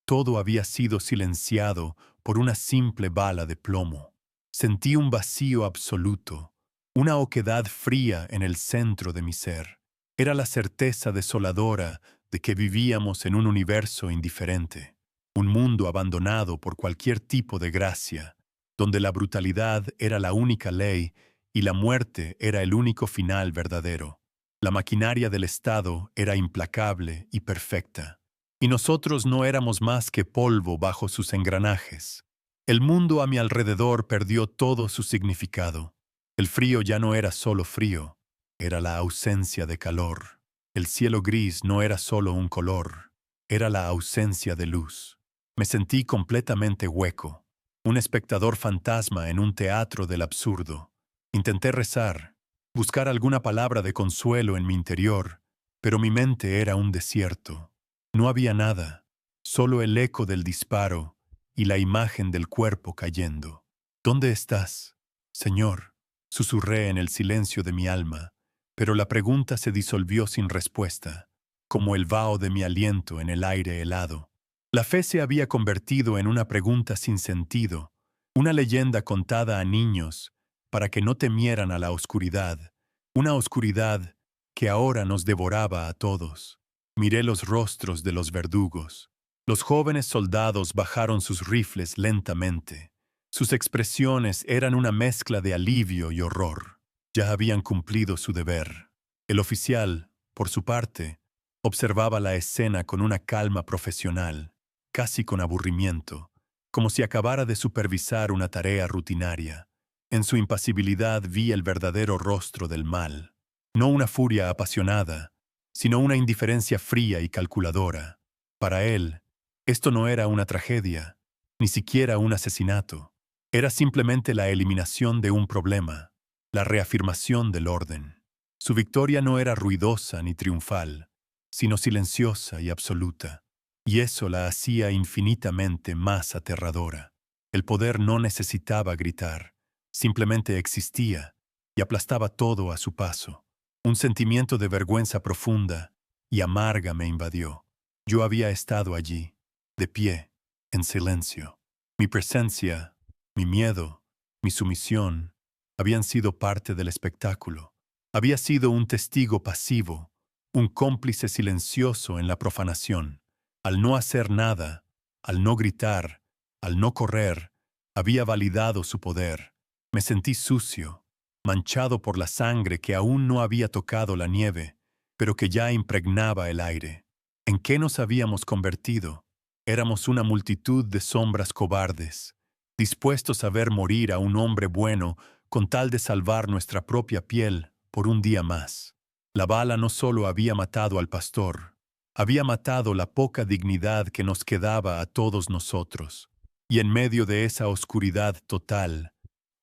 Todo había sido silenciado por una simple bala de plomo. Sentí un vacío absoluto, una oquedad fría en el centro de mi ser. Era la certeza desoladora de que vivíamos en un universo indiferente, un mundo abandonado por cualquier tipo de gracia, donde la brutalidad era la única ley y la muerte era el único final verdadero. La maquinaria del Estado era implacable y perfecta, y nosotros no éramos más que polvo bajo sus engranajes. El mundo a mi alrededor perdió todo su significado. El frío ya no era solo frío, era la ausencia de calor. El cielo gris no era solo un color, era la ausencia de luz. Me sentí completamente hueco, un espectador fantasma en un teatro del absurdo. Intenté rezar, buscar alguna palabra de consuelo en mi interior, pero mi mente era un desierto. No había nada, solo el eco del disparo y la imagen del cuerpo cayendo. ¿Dónde estás, Señor?, susurré en el silencio de mi alma, pero la pregunta se disolvió sin respuesta, como el vaho de mi aliento en el aire helado. La fe se había convertido en una pregunta sin sentido, una leyenda contada a niños para que no temieran a la oscuridad, una oscuridad que ahora nos devoraba a todos. Miré los rostros de los verdugos. Los jóvenes soldados bajaron sus rifles lentamente. Sus expresiones eran una mezcla de alivio y horror. Ya habían cumplido su deber. El oficial, por su parte, observaba la escena con una calma profesional, casi con aburrimiento, como si acabara de supervisar una tarea rutinaria. En su impasibilidad vi el verdadero rostro del mal. No una furia apasionada, sino una indiferencia fría y calculadora. Para él, esto no era una tragedia, ni siquiera un asesinato. Era simplemente la eliminación de un problema, la reafirmación del orden. Su victoria no era ruidosa ni triunfal, sino silenciosa y absoluta, y eso la hacía infinitamente más aterradora. El poder no necesitaba gritar, simplemente existía y aplastaba todo a su paso. Un sentimiento de vergüenza profunda y amarga me invadió. Yo había estado allí, de pie, en silencio. Mi presencia, mi miedo, mi sumisión, habían sido parte del espectáculo. Había sido un testigo pasivo, un cómplice silencioso en la profanación. Al no hacer nada, al no gritar, al no correr, había validado su poder. Me sentí sucio, manchado por la sangre que aún no había tocado la nieve, pero que ya impregnaba el aire. ¿En qué nos habíamos convertido? Éramos una multitud de sombras cobardes, dispuestos a ver morir a un hombre bueno con tal de salvar nuestra propia piel por un día más. La bala no solo había matado al pastor, había matado la poca dignidad que nos quedaba a todos nosotros. Y en medio de esa oscuridad total,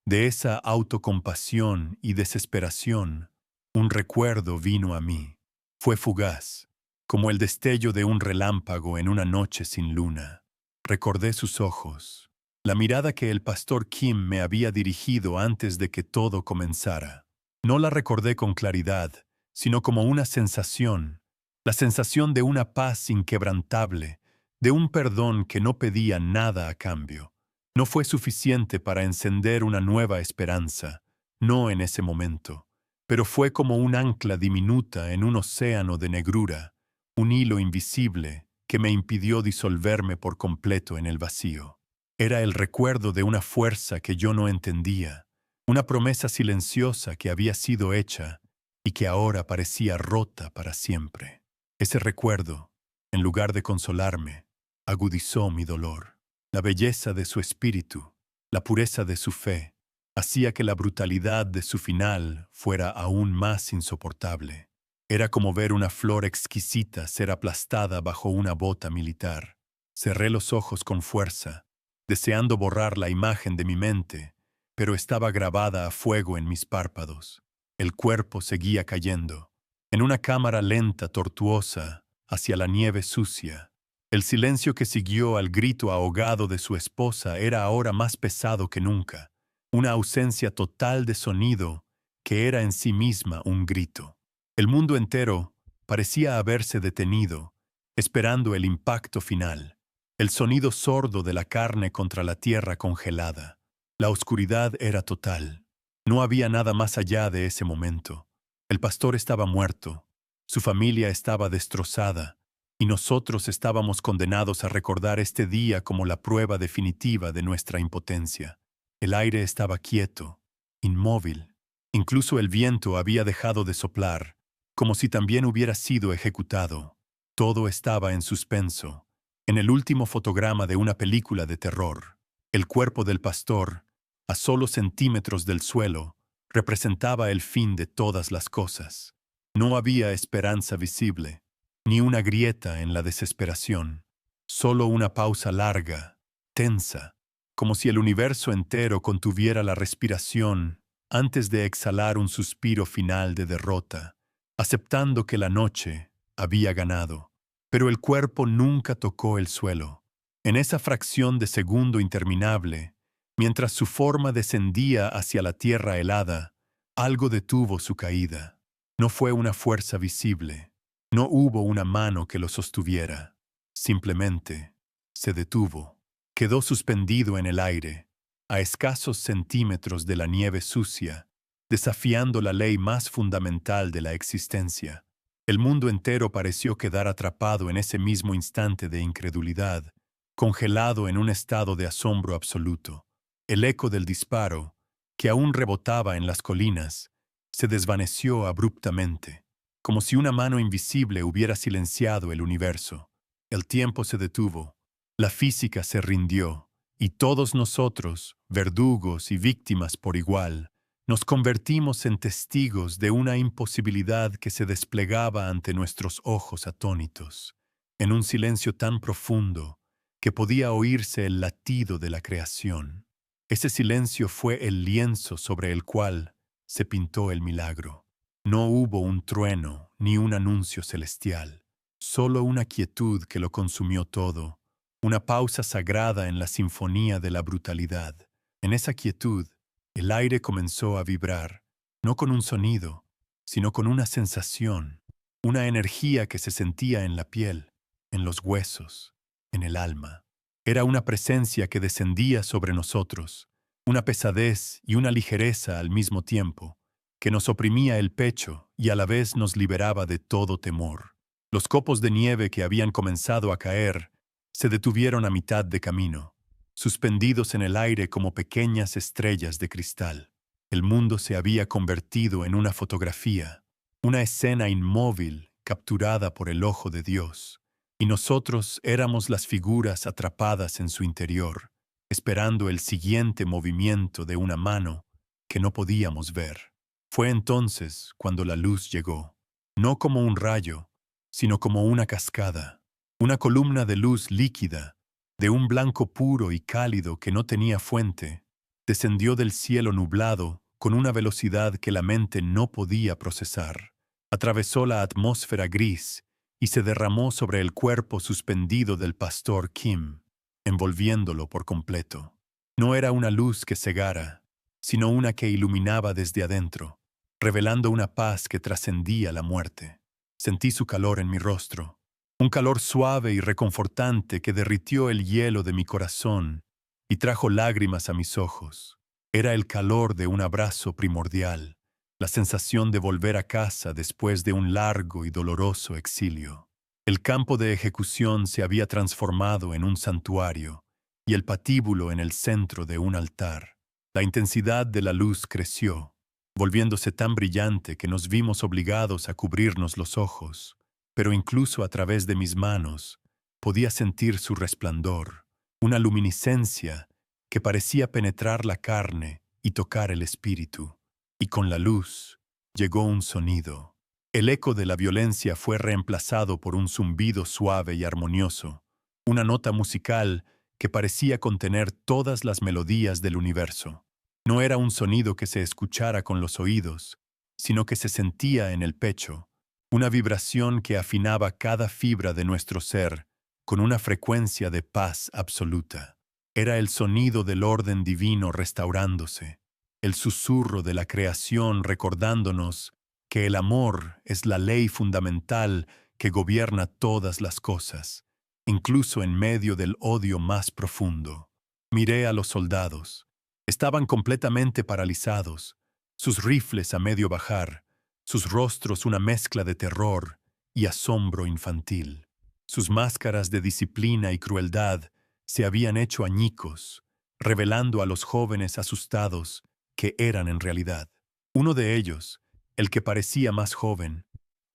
de esa autocompasión y desesperación, un recuerdo vino a mí. Fue fugaz, como el destello de un relámpago en una noche sin luna. Recordé sus ojos, la mirada que el pastor Kim me había dirigido antes de que todo comenzara. No la recordé con claridad, sino como una sensación, la sensación de una paz inquebrantable, de un perdón que no pedía nada a cambio. No fue suficiente para encender una nueva esperanza, no en ese momento, pero fue como un ancla diminuta en un océano de negrura, un hilo invisible que me impidió disolverme por completo en el vacío. Era el recuerdo de una fuerza que yo no entendía, una promesa silenciosa que había sido hecha y que ahora parecía rota para siempre. Ese recuerdo, en lugar de consolarme, agudizó mi dolor. La belleza de su espíritu, la pureza de su fe, hacía que la brutalidad de su final fuera aún más insoportable. Era como ver una flor exquisita ser aplastada bajo una bota militar. Cerré los ojos con fuerza, deseando borrar la imagen de mi mente, pero estaba grabada a fuego en mis párpados. El cuerpo seguía cayendo, en una cámara lenta, tortuosa, hacia la nieve sucia. El silencio que siguió al grito ahogado de su esposa era ahora más pesado que nunca, una ausencia total de sonido que era en sí misma un grito. El mundo entero parecía haberse detenido, esperando el impacto final, el sonido sordo de la carne contra la tierra congelada. La oscuridad era total. No había nada más allá de ese momento. El pastor estaba muerto, su familia estaba destrozada, y nosotros estábamos condenados a recordar este día como la prueba definitiva de nuestra impotencia. El aire estaba quieto, inmóvil. Incluso el viento había dejado de soplar, como si también hubiera sido ejecutado. Todo estaba en suspenso, en el último fotograma de una película de terror. El cuerpo del pastor, a solo centímetros del suelo, representaba el fin de todas las cosas. No había esperanza visible, ni una grieta en la desesperación, solo una pausa larga, tensa, como si el universo entero contuviera la respiración antes de exhalar un suspiro final de derrota, aceptando que la noche había ganado. Pero el cuerpo nunca tocó el suelo. En esa fracción de segundo interminable, mientras su forma descendía hacia la tierra helada, algo detuvo su caída. No fue una fuerza visible. No hubo una mano que lo sostuviera. Simplemente se detuvo. Quedó suspendido en el aire, a escasos centímetros de la nieve sucia, desafiando la ley más fundamental de la existencia. El mundo entero pareció quedar atrapado en ese mismo instante de incredulidad, congelado en un estado de asombro absoluto. El eco del disparo, que aún rebotaba en las colinas, se desvaneció abruptamente, como si una mano invisible hubiera silenciado el universo. El tiempo se detuvo, la física se rindió, y todos nosotros, verdugos y víctimas por igual, nos convertimos en testigos de una imposibilidad que se desplegaba ante nuestros ojos atónitos, en un silencio tan profundo que podía oírse el latido de la creación. Ese silencio fue el lienzo sobre el cual se pintó el milagro. No hubo un trueno ni un anuncio celestial, solo una quietud que lo consumió todo, una pausa sagrada en la sinfonía de la brutalidad. En esa quietud, el aire comenzó a vibrar, no con un sonido, sino con una sensación, una energía que se sentía en la piel, en los huesos, en el alma. Era una presencia que descendía sobre nosotros, una pesadez y una ligereza al mismo tiempo, que nos oprimía el pecho y a la vez nos liberaba de todo temor. Los copos de nieve que habían comenzado a caer se detuvieron a mitad de camino, suspendidos en el aire como pequeñas estrellas de cristal. El mundo se había convertido en una fotografía, una escena inmóvil capturada por el ojo de Dios, y nosotros éramos las figuras atrapadas en su interior, esperando el siguiente movimiento de una mano que no podíamos ver. Fue entonces cuando la luz llegó, no como un rayo, sino como una cascada, una columna de luz líquida, de un blanco puro y cálido que no tenía fuente, descendió del cielo nublado con una velocidad que la mente no podía procesar. Atravesó la atmósfera gris y se derramó sobre el cuerpo suspendido del pastor Kim, envolviéndolo por completo. No era una luz que cegara, sino una que iluminaba desde adentro, revelando una paz que trascendía la muerte. Sentí su calor en mi rostro, un calor suave y reconfortante que derritió el hielo de mi corazón y trajo lágrimas a mis ojos. Era el calor de un abrazo primordial, la sensación de volver a casa después de un largo y doloroso exilio. El campo de ejecución se había transformado en un santuario y el patíbulo en el centro de un altar. La intensidad de la luz creció, volviéndose tan brillante que nos vimos obligados a cubrirnos los ojos, pero incluso a través de mis manos podía sentir su resplandor, una luminiscencia que parecía penetrar la carne y tocar el espíritu. Y con la luz llegó un sonido. El eco de la violencia fue reemplazado por un zumbido suave y armonioso, una nota musical que parecía contener todas las melodías del universo. No era un sonido que se escuchara con los oídos, sino que se sentía en el pecho, una vibración que afinaba cada fibra de nuestro ser con una frecuencia de paz absoluta. Era el sonido del orden divino restaurándose, el susurro de la creación recordándonos que el amor es la ley fundamental que gobierna todas las cosas, incluso en medio del odio más profundo. Miré a los soldados. Estaban completamente paralizados, sus rifles a medio bajar, sus rostros una mezcla de terror y asombro infantil. Sus máscaras de disciplina y crueldad se habían hecho añicos, revelando a los jóvenes asustados que eran en realidad. Uno de ellos, el que parecía más joven,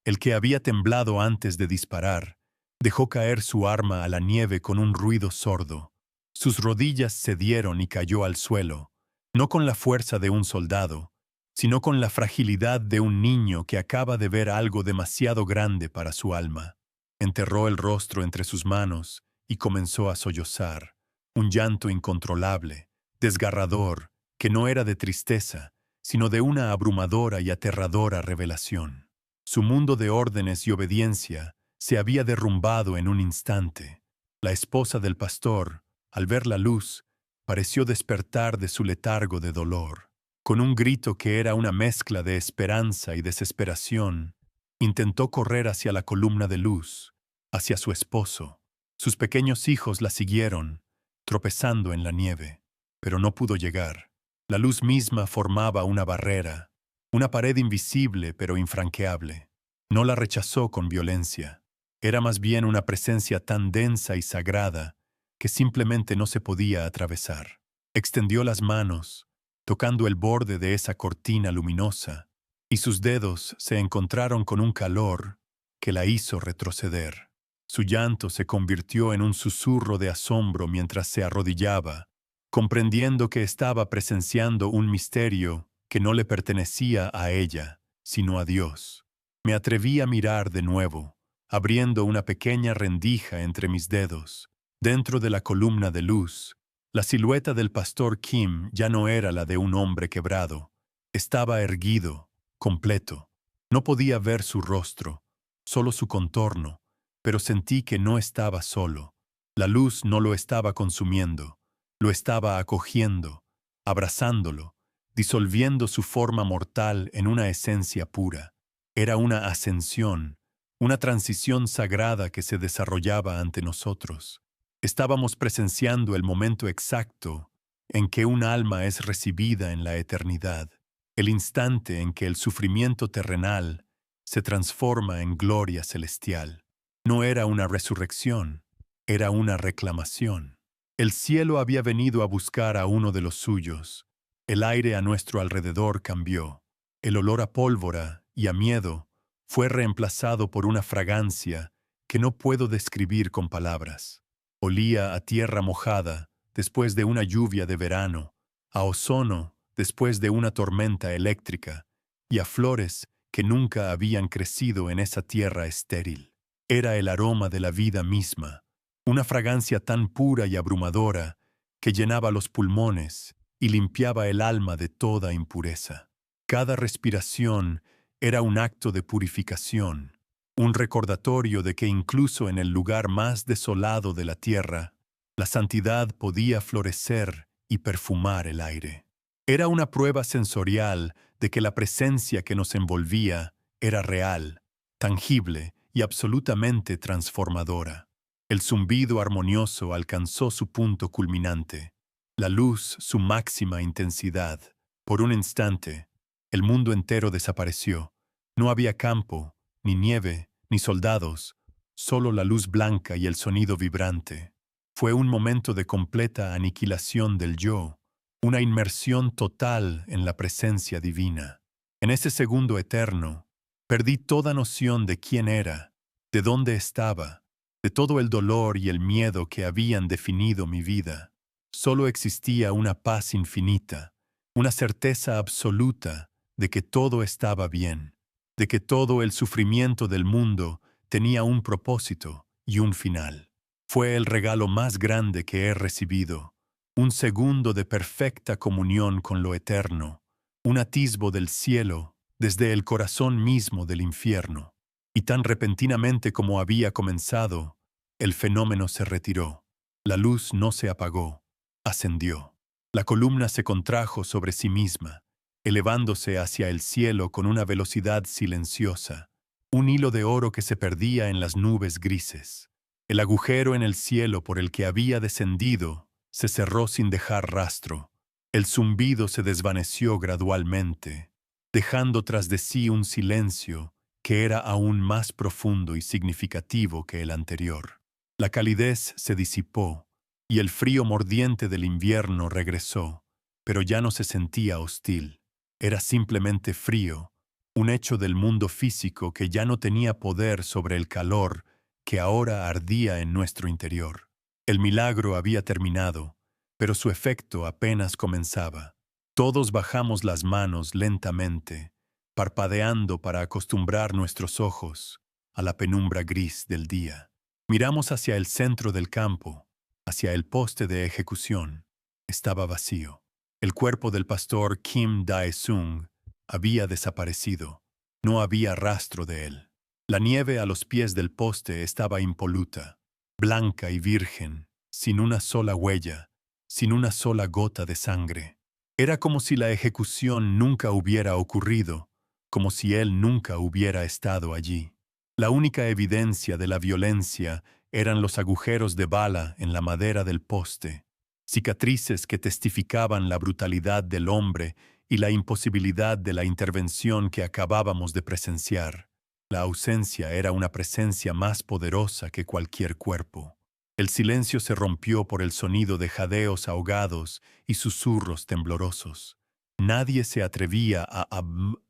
el que había temblado antes de disparar, dejó caer su arma a la nieve con un ruido sordo. Sus rodillas cedieron y cayó al suelo, no con la fuerza de un soldado, sino con la fragilidad de un niño que acaba de ver algo demasiado grande para su alma. Enterró el rostro entre sus manos y comenzó a sollozar, un llanto incontrolable, desgarrador, que no era de tristeza, sino de una abrumadora y aterradora revelación. Su mundo de órdenes y obediencia se había derrumbado en un instante. La esposa del pastor, al ver la luz, pareció despertar de su letargo de dolor. Con un grito que era una mezcla de esperanza y desesperación, intentó correr hacia la columna de luz, hacia su esposo. Sus pequeños hijos la siguieron, tropezando en la nieve, pero no pudo llegar. La luz misma formaba una barrera, una pared invisible pero infranqueable. No la rechazó con violencia. Era más bien una presencia tan densa y sagrada que simplemente no se podía atravesar. Extendió las manos, tocando el borde de esa cortina luminosa, y sus dedos se encontraron con un calor que la hizo retroceder. Su llanto se convirtió en un susurro de asombro mientras se arrodillaba, comprendiendo que estaba presenciando un misterio que no le pertenecía a ella, sino a Dios. Me atreví a mirar de nuevo, abriendo una pequeña rendija entre mis dedos. Dentro de la columna de luz, la silueta del pastor Kim ya no era la de un hombre quebrado. Estaba erguido, completo. No podía ver su rostro, solo su contorno, pero sentí que no estaba solo. La luz no lo estaba consumiendo, lo estaba acogiendo, abrazándolo, disolviendo su forma mortal en una esencia pura. Era una ascensión, una transición sagrada que se desarrollaba ante nosotros. Estábamos presenciando el momento exacto en que un alma es recibida en la eternidad, el instante en que el sufrimiento terrenal se transforma en gloria celestial. No era una resurrección, era una reclamación. El cielo había venido a buscar a uno de los suyos. El aire a nuestro alrededor cambió. El olor a pólvora y a miedo fue reemplazado por una fragancia que no puedo describir con palabras. Olía a tierra mojada después de una lluvia de verano, a ozono después de una tormenta eléctrica y a flores que nunca habían crecido en esa tierra estéril. Era el aroma de la vida misma, una fragancia tan pura y abrumadora que llenaba los pulmones y limpiaba el alma de toda impureza. Cada respiración era un acto de purificación, un recordatorio de que incluso en el lugar más desolado de la tierra, la santidad podía florecer y perfumar el aire. Era una prueba sensorial de que la presencia que nos envolvía era real, tangible y absolutamente transformadora. El zumbido armonioso alcanzó su punto culminante, la luz su máxima intensidad. Por un instante, el mundo entero desapareció. No había campo, ni nieve, ni soldados, solo la luz blanca y el sonido vibrante. Fue un momento de completa aniquilación del yo, una inmersión total en la presencia divina. En ese segundo eterno, perdí toda noción de quién era, de dónde estaba, de todo el dolor y el miedo que habían definido mi vida. Solo existía una paz infinita, una certeza absoluta de que todo estaba bien, de que todo el sufrimiento del mundo tenía un propósito y un final. Fue el regalo más grande que he recibido, un segundo de perfecta comunión con lo eterno, un atisbo del cielo desde el corazón mismo del infierno. Y tan repentinamente como había comenzado, el fenómeno se retiró. La luz no se apagó, ascendió. La columna se contrajo sobre sí misma, elevándose hacia el cielo con una velocidad silenciosa, un hilo de oro que se perdía en las nubes grises. El agujero en el cielo por el que había descendido se cerró sin dejar rastro. El zumbido se desvaneció gradualmente, dejando tras de sí un silencio que era aún más profundo y significativo que el anterior. La calidez se disipó y el frío mordiente del invierno regresó, pero ya no se sentía hostil. Era simplemente frío, un hecho del mundo físico que ya no tenía poder sobre el calor que ahora ardía en nuestro interior. El milagro había terminado, pero su efecto apenas comenzaba. Todos bajamos las manos lentamente, parpadeando para acostumbrar nuestros ojos a la penumbra gris del día. Miramos hacia el centro del campo, hacia el poste de ejecución. Estaba vacío. El cuerpo del pastor Kim Dae-sung había desaparecido. No había rastro de él. La nieve a los pies del poste estaba impoluta, blanca y virgen, sin una sola huella, sin una sola gota de sangre. Era como si la ejecución nunca hubiera ocurrido, como si él nunca hubiera estado allí. La única evidencia de la violencia eran los agujeros de bala en la madera del poste, cicatrices que testificaban la brutalidad del hombre y la imposibilidad de la intervención que acabábamos de presenciar. La ausencia era una presencia más poderosa que cualquier cuerpo. El silencio se rompió por el sonido de jadeos ahogados y susurros temblorosos. Nadie se atrevía a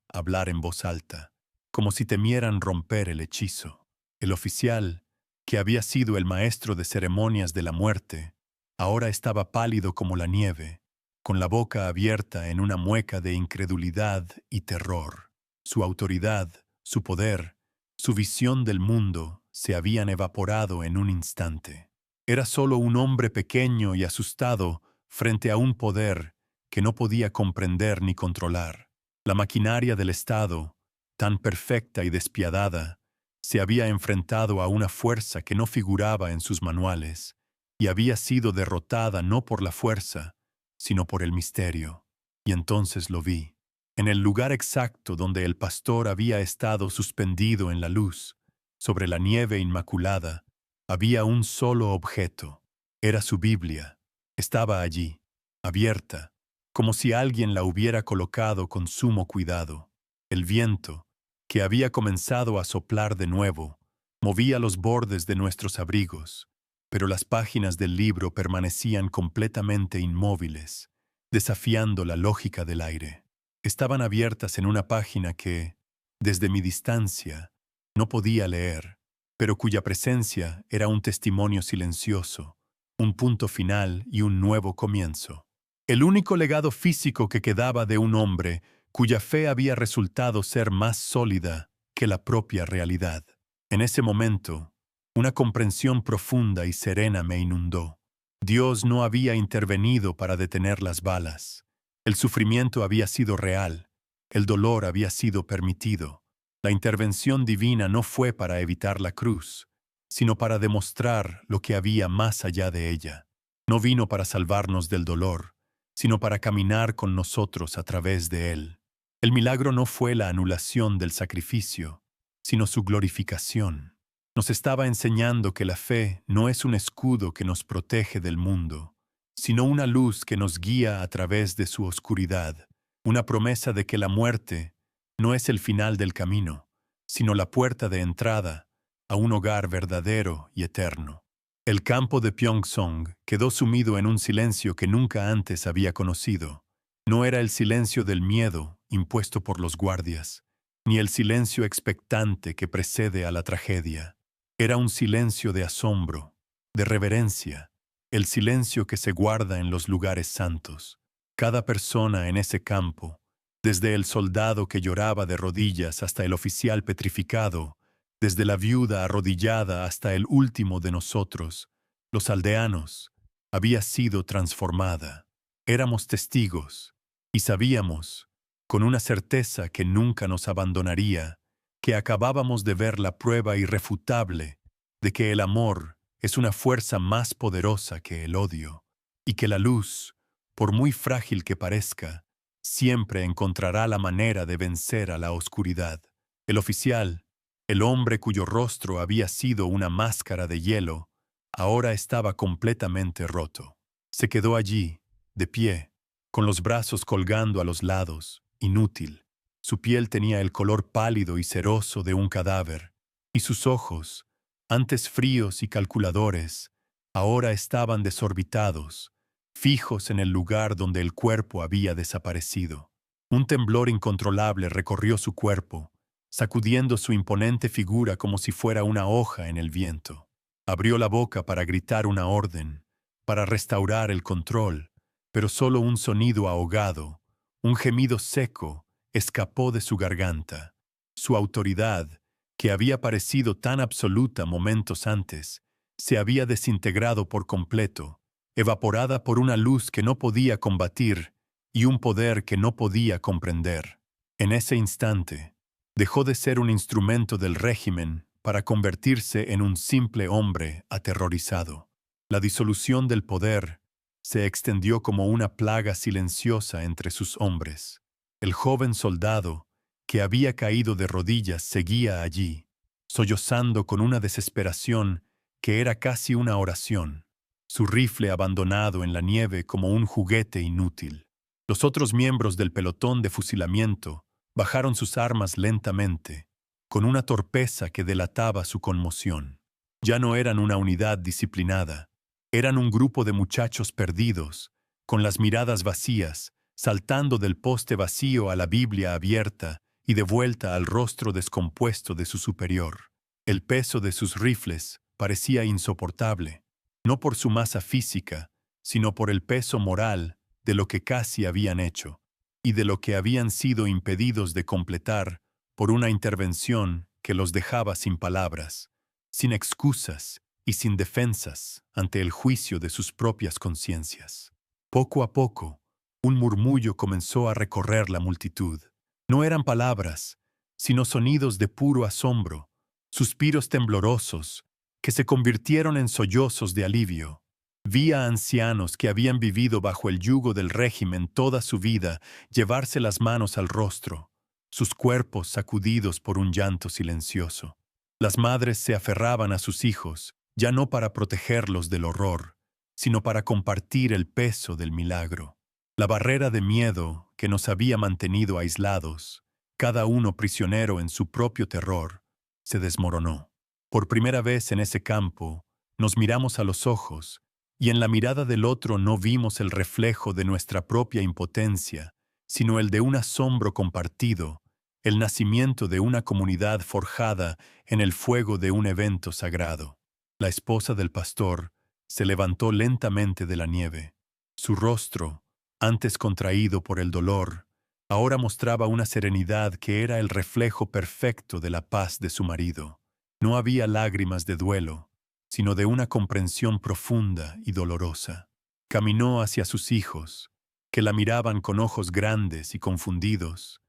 hablar en voz alta, como si temieran romper el hechizo. El oficial, que había sido el maestro de ceremonias de la muerte, ahora estaba pálido como la nieve, con la boca abierta en una mueca de incredulidad y terror. Su autoridad, su poder, su visión del mundo se habían evaporado en un instante. Era solo un hombre pequeño y asustado frente a un poder que no podía comprender ni controlar. La maquinaria del Estado, tan perfecta y despiadada, se había enfrentado a una fuerza que no figuraba en sus manuales y había sido derrotada no por la fuerza, sino por el misterio. Y entonces lo vi. En el lugar exacto donde el pastor había estado suspendido en la luz, sobre la nieve inmaculada, había un solo objeto. Era su Biblia. Estaba allí, abierta, como si alguien la hubiera colocado con sumo cuidado. El viento, que había comenzado a soplar de nuevo, movía los bordes de nuestros abrigos, pero las páginas del libro permanecían completamente inmóviles, desafiando la lógica del aire. Estaban abiertas en una página que, desde mi distancia, no podía leer, pero cuya presencia era un testimonio silencioso, un punto final y un nuevo comienzo. El único legado físico que quedaba de un hombre cuya fe había resultado ser más sólida que la propia realidad. En ese momento, una comprensión profunda y serena me inundó. Dios no había intervenido para detener las balas. El sufrimiento había sido real, el dolor había sido permitido. La intervención divina no fue para evitar la cruz, sino para demostrar lo que había más allá de ella. No vino para salvarnos del dolor, sino para caminar con nosotros a través de él. El milagro no fue la anulación del sacrificio, sino su glorificación. Nos estaba enseñando que la fe no es un escudo que nos protege del mundo, sino una luz que nos guía a través de su oscuridad, una promesa de que la muerte no es el final del camino, sino la puerta de entrada a un hogar verdadero y eterno. El campo de Pyeongsong quedó sumido en un silencio que nunca antes había conocido. No era el silencio del miedo impuesto por los guardias, ni el silencio expectante que precede a la tragedia. Era un silencio de asombro, de reverencia, el silencio que se guarda en los lugares santos. Cada persona en ese campo, desde el soldado que lloraba de rodillas hasta el oficial petrificado, desde la viuda arrodillada hasta el último de nosotros, los aldeanos, había sido transformada. Éramos testigos y sabíamos, con una certeza que nunca nos abandonaría, que acabábamos de ver la prueba irrefutable de que el amor es una fuerza más poderosa que el odio, y que la luz, por muy frágil que parezca, siempre encontrará la manera de vencer a la oscuridad. El oficial, el hombre cuyo rostro había sido una máscara de hielo, ahora estaba completamente roto. Se quedó allí, de pie, con los brazos colgando a los lados, inútil. Su piel tenía el color pálido y ceroso de un cadáver, y sus ojos, antes fríos y calculadores, ahora estaban desorbitados, fijos en el lugar donde el cuerpo había desaparecido. Un temblor incontrolable recorrió su cuerpo, sacudiendo su imponente figura como si fuera una hoja en el viento. Abrió la boca para gritar una orden, para restaurar el control, pero solo un sonido ahogado, un gemido seco, escapó de su garganta. Su autoridad, que había parecido tan absoluta momentos antes, se había desintegrado por completo, evaporada por una luz que no podía combatir y un poder que no podía comprender. En ese instante, dejó de ser un instrumento del régimen para convertirse en un simple hombre aterrorizado. La disolución del poder se extendió como una plaga silenciosa entre sus hombres. El joven soldado, que había caído de rodillas, seguía allí, sollozando con una desesperación que era casi una oración, su rifle abandonado en la nieve como un juguete inútil. Los otros miembros del pelotón de fusilamiento bajaron sus armas lentamente, con una torpeza que delataba su conmoción. Ya no eran una unidad disciplinada, eran un grupo de muchachos perdidos, con las miradas vacías, saltando del poste vacío a la Biblia abierta y de vuelta al rostro descompuesto de su superior. El peso de sus rifles parecía insoportable, no por su masa física, sino por el peso moral de lo que casi habían hecho, y de lo que habían sido impedidos de completar por una intervención que los dejaba sin palabras, sin excusas y sin defensas ante el juicio de sus propias conciencias. Poco a poco, un murmullo comenzó a recorrer la multitud. No eran palabras, sino sonidos de puro asombro, suspiros temblorosos que se convirtieron en sollozos de alivio. Vi a ancianos que habían vivido bajo el yugo del régimen toda su vida llevarse las manos al rostro, sus cuerpos sacudidos por un llanto silencioso. Las madres se aferraban a sus hijos, ya no para protegerlos del horror, sino para compartir el peso del milagro. La barrera de miedo que nos había mantenido aislados, cada uno prisionero en su propio terror, se desmoronó. Por primera vez en ese campo, nos miramos a los ojos, y en la mirada del otro no vimos el reflejo de nuestra propia impotencia, sino el de un asombro compartido, el nacimiento de una comunidad forjada en el fuego de un evento sagrado. La esposa del pastor se levantó lentamente de la nieve. Su rostro, antes contraído por el dolor, ahora mostraba una serenidad que era el reflejo perfecto de la paz de su marido. No había lágrimas de duelo, sino de una comprensión profunda y dolorosa. Caminó hacia sus hijos, que la miraban con ojos grandes y confundidos,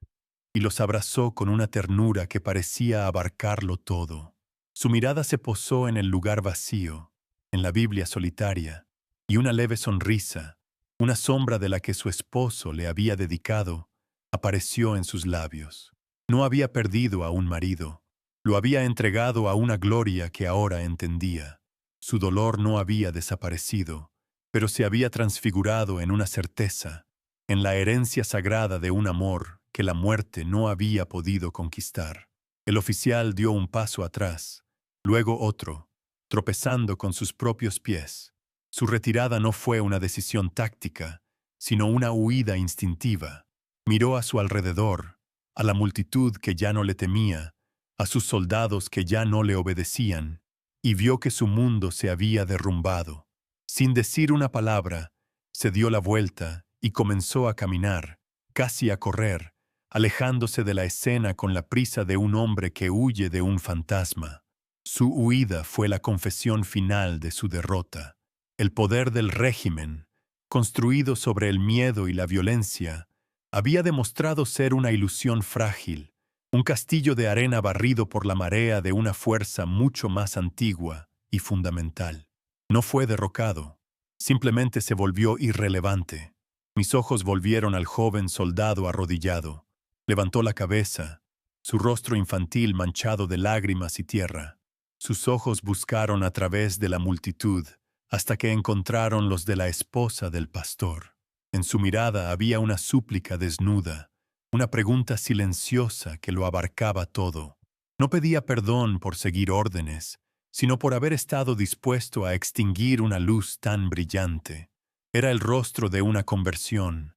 y los abrazó con una ternura que parecía abarcarlo todo. Su mirada se posó en el lugar vacío, en la Biblia solitaria, y una leve sonrisa, una sombra de la que su esposo le había dedicado, apareció en sus labios. No había perdido a un marido, lo había entregado a una gloria que ahora entendía. Su dolor no había desaparecido, pero se había transfigurado en una certeza, en la herencia sagrada de un amor que la muerte no había podido conquistar. El oficial dio un paso atrás, luego otro, tropezando con sus propios pies. Su retirada no fue una decisión táctica, sino una huida instintiva. Miró a su alrededor, a la multitud que ya no le temía, a sus soldados que ya no le obedecían, y vio que su mundo se había derrumbado. Sin decir una palabra, se dio la vuelta y comenzó a caminar, casi a correr, alejándose de la escena con la prisa de un hombre que huye de un fantasma. Su huida fue la confesión final de su derrota. El poder del régimen, construido sobre el miedo y la violencia, había demostrado ser una ilusión frágil, un castillo de arena barrido por la marea de una fuerza mucho más antigua y fundamental. No fue derrocado, simplemente se volvió irrelevante. Mis ojos volvieron al joven soldado arrodillado. Levantó la cabeza, su rostro infantil manchado de lágrimas y tierra. Sus ojos buscaron a través de la multitud hasta que encontraron los de la esposa del pastor. En su mirada había una súplica desnuda, una pregunta silenciosa que lo abarcaba todo. No pedía perdón por seguir órdenes, sino por haber estado dispuesto a extinguir una luz tan brillante. Era el rostro de una conversión,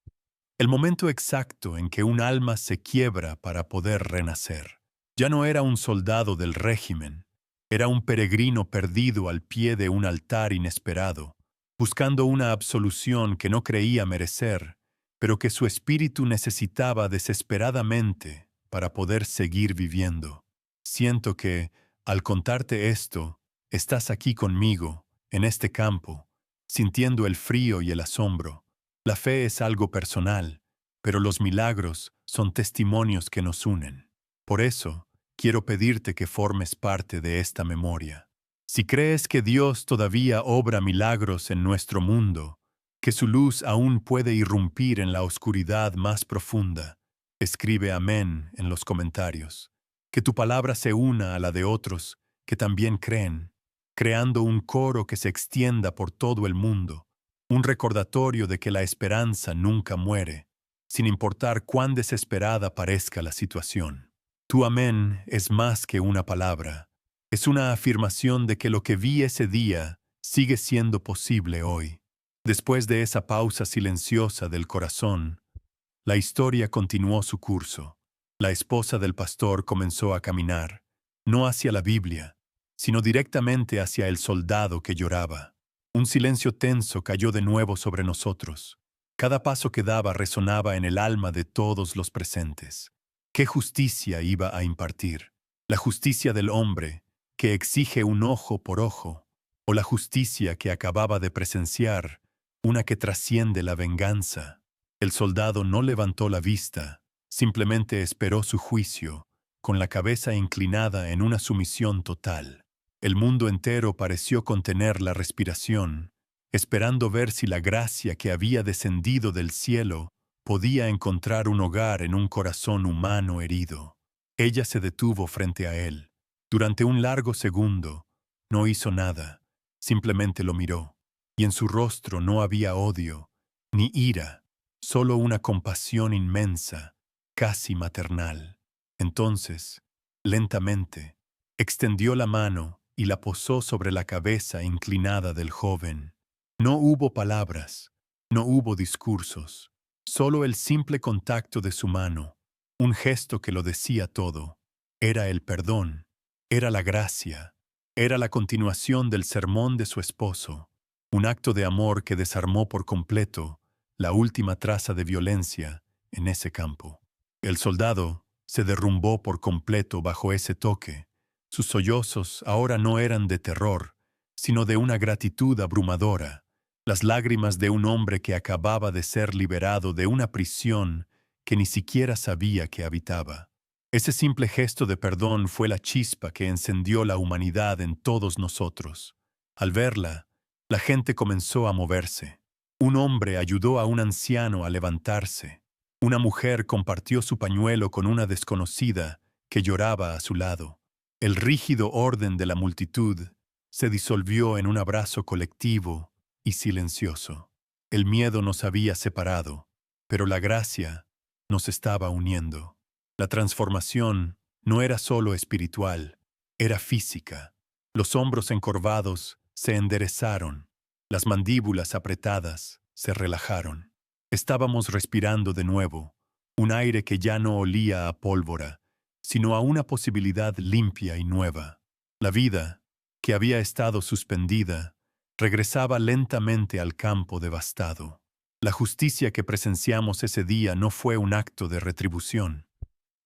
el momento exacto en que un alma se quiebra para poder renacer. Ya no era un soldado del régimen, era un peregrino perdido al pie de un altar inesperado, buscando una absolución que no creía merecer, pero que su espíritu necesitaba desesperadamente para poder seguir viviendo. Siento que, al contarte esto, estás aquí conmigo, en este campo, sintiendo el frío y el asombro. La fe es algo personal, pero los milagros son testimonios que nos unen. Por eso, quiero pedirte que formes parte de esta memoria. Si crees que Dios todavía obra milagros en nuestro mundo, que su luz aún puede irrumpir en la oscuridad más profunda, escribe amén en los comentarios. Que tu palabra se una a la de otros que también creen, creando un coro que se extienda por todo el mundo, un recordatorio de que la esperanza nunca muere, sin importar cuán desesperada parezca la situación. Tu amén es más que una palabra. Es una afirmación de que lo que vi ese día sigue siendo posible hoy. Después de esa pausa silenciosa del corazón, la historia continuó su curso. La esposa del pastor comenzó a caminar, no hacia la Biblia, sino directamente hacia el soldado que lloraba. Un silencio tenso cayó de nuevo sobre nosotros. Cada paso que daba resonaba en el alma de todos los presentes. ¿Qué justicia iba a impartir? ¿La justicia del hombre, que exige un ojo por ojo, o la justicia que acababa de presenciar, una que trasciende la venganza? El soldado no levantó la vista, simplemente esperó su juicio, con la cabeza inclinada en una sumisión total. El mundo entero pareció contener la respiración, esperando ver si la gracia que había descendido del cielo podía encontrar un hogar en un corazón humano herido. Ella se detuvo frente a él. Durante un largo segundo, no hizo nada, simplemente lo miró, y en su rostro no había odio, ni ira, solo una compasión inmensa, casi maternal. Entonces, lentamente, extendió la mano y la posó sobre la cabeza inclinada del joven. No hubo palabras, no hubo discursos, solo el simple contacto de su mano, un gesto que lo decía todo. Era el perdón, era la gracia, era la continuación del sermón de su esposo, un acto de amor que desarmó por completo la última traza de violencia en ese campo. El soldado se derrumbó por completo bajo ese toque. Sus sollozos ahora no eran de terror, sino de una gratitud abrumadora, las lágrimas de un hombre que acababa de ser liberado de una prisión que ni siquiera sabía que habitaba. Ese simple gesto de perdón fue la chispa que encendió la humanidad en todos nosotros. Al verla, la gente comenzó a moverse. Un hombre ayudó a un anciano a levantarse. Una mujer compartió su pañuelo con una desconocida que lloraba a su lado. El rígido orden de la multitud se disolvió en un abrazo colectivo y silencioso. El miedo nos había separado, pero la gracia nos estaba uniendo. La transformación no era solo espiritual, era física. Los hombros encorvados se enderezaron, las mandíbulas apretadas se relajaron. Estábamos respirando de nuevo, un aire que ya no olía a pólvora, sino a una posibilidad limpia y nueva. La vida, que había estado suspendida, regresaba lentamente al campo devastado. La justicia que presenciamos ese día no fue un acto de retribución.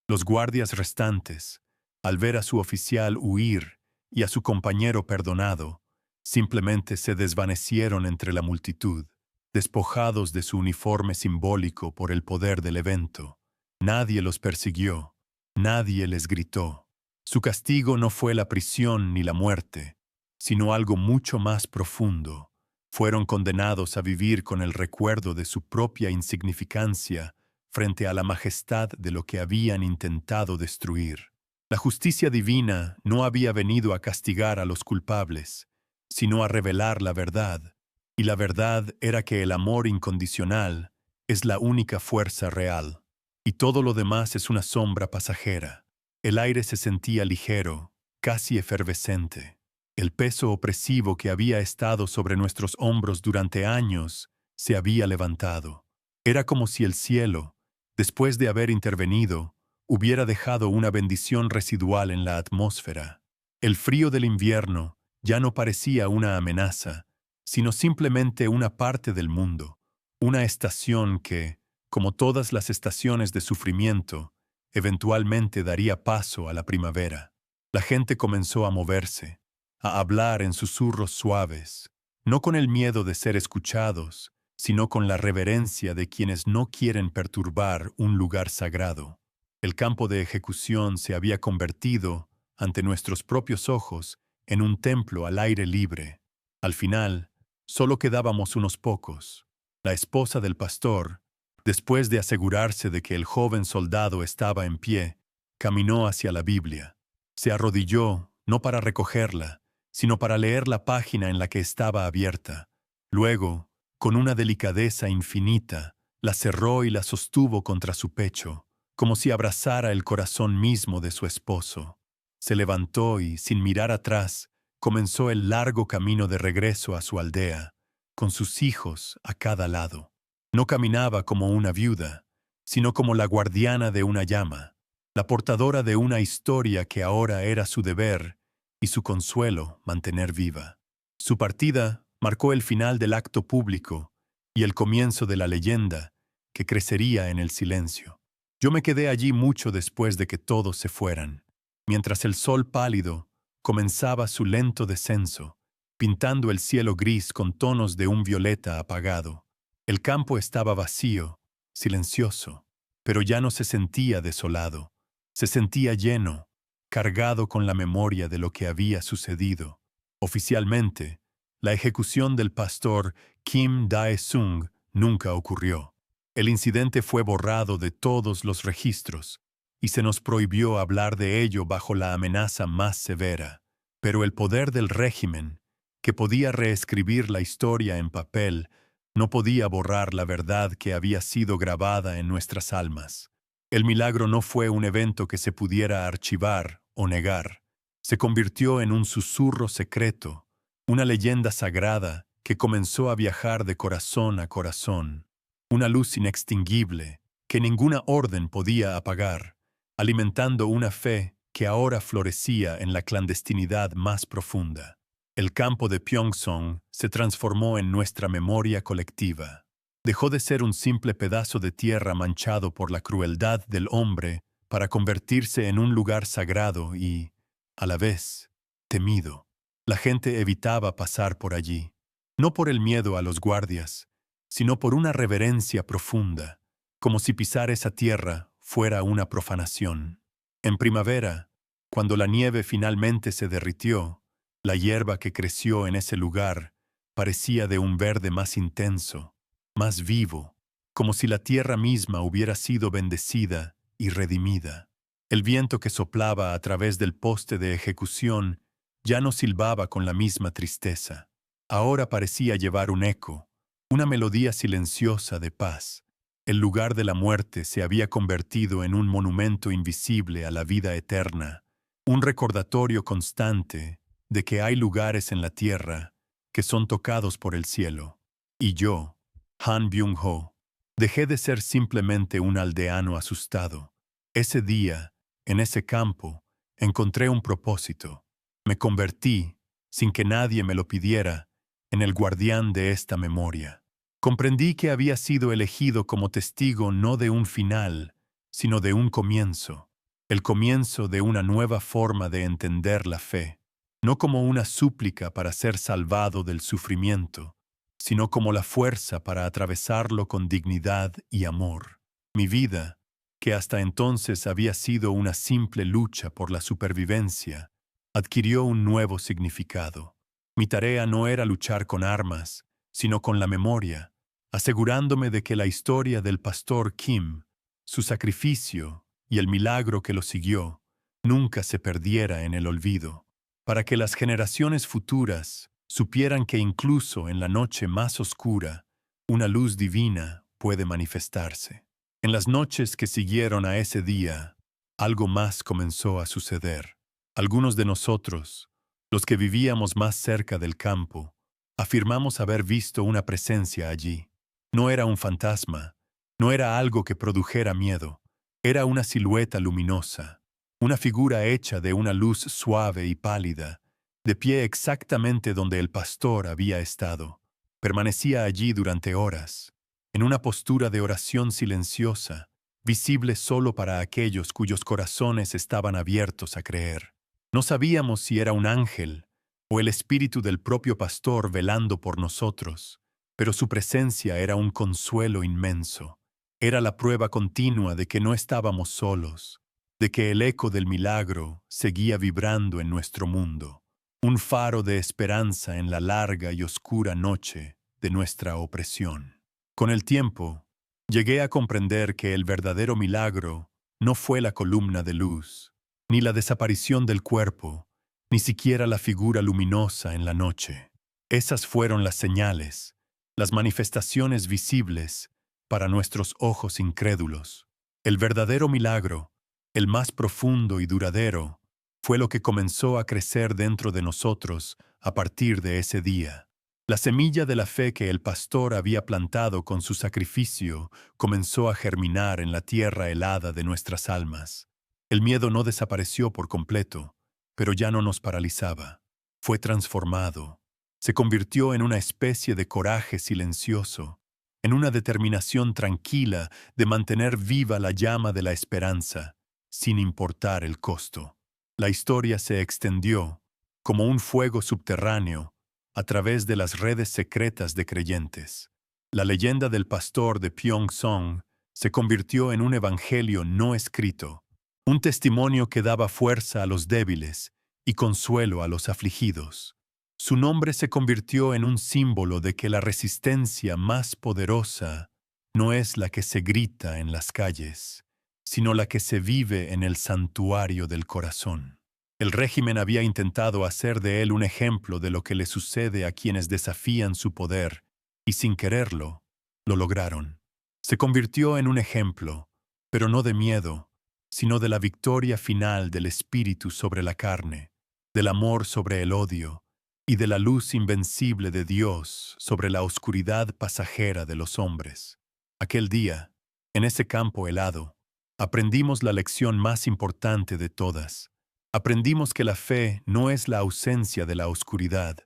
Los guardias restantes, al ver a su oficial huir y a su compañero perdonado, simplemente se desvanecieron entre la multitud, despojados de su uniforme simbólico por el poder del evento. Nadie los persiguió, nadie les gritó. Su castigo no fue la prisión ni la muerte, sino algo mucho más profundo. Fueron condenados a vivir con el recuerdo de su propia insignificancia frente a la majestad de lo que habían intentado destruir. La justicia divina no había venido a castigar a los culpables, sino a revelar la verdad, y la verdad era que el amor incondicional es la única fuerza real, y todo lo demás es una sombra pasajera. El aire se sentía ligero, casi efervescente. El peso opresivo que había estado sobre nuestros hombros durante años se había levantado. Era como si el cielo, después de haber intervenido, hubiera dejado una bendición residual en la atmósfera. El frío del invierno ya no parecía una amenaza, sino simplemente una parte del mundo, una estación que, como todas las estaciones de sufrimiento, eventualmente daría paso a la primavera. La gente comenzó a moverse, a hablar en susurros suaves, no con el miedo de ser escuchados, sino con la reverencia de quienes no quieren perturbar un lugar sagrado. El campo de ejecución se había convertido, ante nuestros propios ojos, en un templo al aire libre. Al final, solo quedábamos unos pocos. La esposa del pastor, después de asegurarse de que el joven soldado estaba en pie, caminó hacia la Biblia. Se arrodilló, no para recogerla, sino para leer la página en la que estaba abierta. Luego, con una delicadeza infinita, la cerró y la sostuvo contra su pecho. como si abrazara el corazón mismo de su esposo. Se levantó y, sin mirar atrás, comenzó el largo camino de regreso a su aldea, con sus hijos a cada lado. No caminaba como una viuda, sino como la guardiana de una llama, la portadora de una historia que ahora era su deber y su consuelo mantener viva. Su partida marcó el final del acto público y el comienzo de la leyenda que crecería en el silencio. Yo me quedé allí mucho después de que todos se fueran, mientras el sol pálido comenzaba su lento descenso, pintando el cielo gris con tonos de un violeta apagado. El campo estaba vacío, silencioso, pero ya no se sentía desolado. Se sentía lleno, cargado con la memoria de lo que había sucedido. Oficialmente, la ejecución del pastor Kim Dae-sung nunca ocurrió. El incidente fue borrado de todos los registros y se nos prohibió hablar de ello bajo la amenaza más severa. Pero el poder del régimen, que podía reescribir la historia en papel, no podía borrar la verdad que había sido grabada en nuestras almas. El milagro no fue un evento que se pudiera archivar o negar. Se convirtió en un susurro secreto, una leyenda sagrada que comenzó a viajar de corazón a corazón, una luz inextinguible que ninguna orden podía apagar, alimentando una fe que ahora florecía en la clandestinidad más profunda. El campo de Pyeongseong se transformó en nuestra memoria colectiva. Dejó de ser un simple pedazo de tierra manchado por la crueldad del hombre para convertirse en un lugar sagrado y, a la vez, temido. La gente evitaba pasar por allí, no por el miedo a los guardias, sino por una reverencia profunda, como si pisar esa tierra fuera una profanación. En primavera, cuando la nieve finalmente se derritió, la hierba que creció en ese lugar parecía de un verde más intenso, más vivo, como si la tierra misma hubiera sido bendecida y redimida. El viento que soplaba a través del poste de ejecución ya no silbaba con la misma tristeza. Ahora parecía llevar un eco, una melodía silenciosa de paz. El lugar de la muerte se había convertido en un monumento invisible a la vida eterna, un recordatorio constante de que hay lugares en la tierra que son tocados por el cielo. Y yo, Han Byung-ho, dejé de ser simplemente un aldeano asustado. Ese día, en ese campo, encontré un propósito. Me convertí, sin que nadie me lo pidiera, en el guardián de esta memoria. Comprendí que había sido elegido como testigo no de un final, sino de un comienzo, el comienzo de una nueva forma de entender la fe, no como una súplica para ser salvado del sufrimiento, sino como la fuerza para atravesarlo con dignidad y amor. Mi vida, que hasta entonces había sido una simple lucha por la supervivencia, adquirió un nuevo significado. Mi tarea no era luchar con armas, sino con la memoria, asegurándome de que la historia del pastor Kim, su sacrificio y el milagro que lo siguió, nunca se perdiera en el olvido, para que las generaciones futuras supieran que incluso en la noche más oscura, una luz divina puede manifestarse. En las noches que siguieron a ese día, algo más comenzó a suceder. Algunos de nosotros, los que vivíamos más cerca del campo, afirmamos haber visto una presencia allí. No era un fantasma, no era algo que produjera miedo, era una silueta luminosa, una figura hecha de una luz suave y pálida, de pie exactamente donde el pastor había estado. Permanecía allí durante horas, en una postura de oración silenciosa, visible solo para aquellos cuyos corazones estaban abiertos a creer. No sabíamos si era un ángel o el espíritu del propio pastor velando por nosotros, pero su presencia era un consuelo inmenso. Era la prueba continua de que no estábamos solos, de que el eco del milagro seguía vibrando en nuestro mundo, un faro de esperanza en la larga y oscura noche de nuestra opresión. Con el tiempo, llegué a comprender que el verdadero milagro no fue la columna de luz, ni la desaparición del cuerpo, ni siquiera la figura luminosa en la noche. Esas fueron las señales, las manifestaciones visibles para nuestros ojos incrédulos. El verdadero milagro, el más profundo y duradero, fue lo que comenzó a crecer dentro de nosotros a partir de ese día. La semilla de la fe que el pastor había plantado con su sacrificio comenzó a germinar en la tierra helada de nuestras almas. El miedo no desapareció por completo, pero ya no nos paralizaba. Fue transformado. Se convirtió en una especie de coraje silencioso, en una determinación tranquila de mantener viva la llama de la esperanza, sin importar el costo. La historia se extendió, como un fuego subterráneo, a través de las redes secretas de creyentes. La leyenda del pastor de Pyeongseong se convirtió en un evangelio no escrito, un testimonio que daba fuerza a los débiles y consuelo a los afligidos. Su nombre se convirtió en un símbolo de que la resistencia más poderosa no es la que se grita en las calles, sino la que se vive en el santuario del corazón. El régimen había intentado hacer de él un ejemplo de lo que le sucede a quienes desafían su poder, y sin quererlo, lo lograron. Se convirtió en un ejemplo, pero no de miedo, sino de la victoria final del espíritu sobre la carne, del amor sobre el odio, y de la luz invencible de Dios sobre la oscuridad pasajera de los hombres. Aquel día, en ese campo helado, aprendimos la lección más importante de todas. Aprendimos que la fe no es la ausencia de la oscuridad,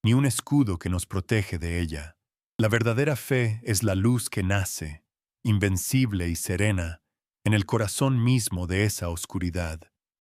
ni un escudo que nos protege de ella. La verdadera fe es la luz que nace, invencible y serena, en el corazón mismo de esa oscuridad.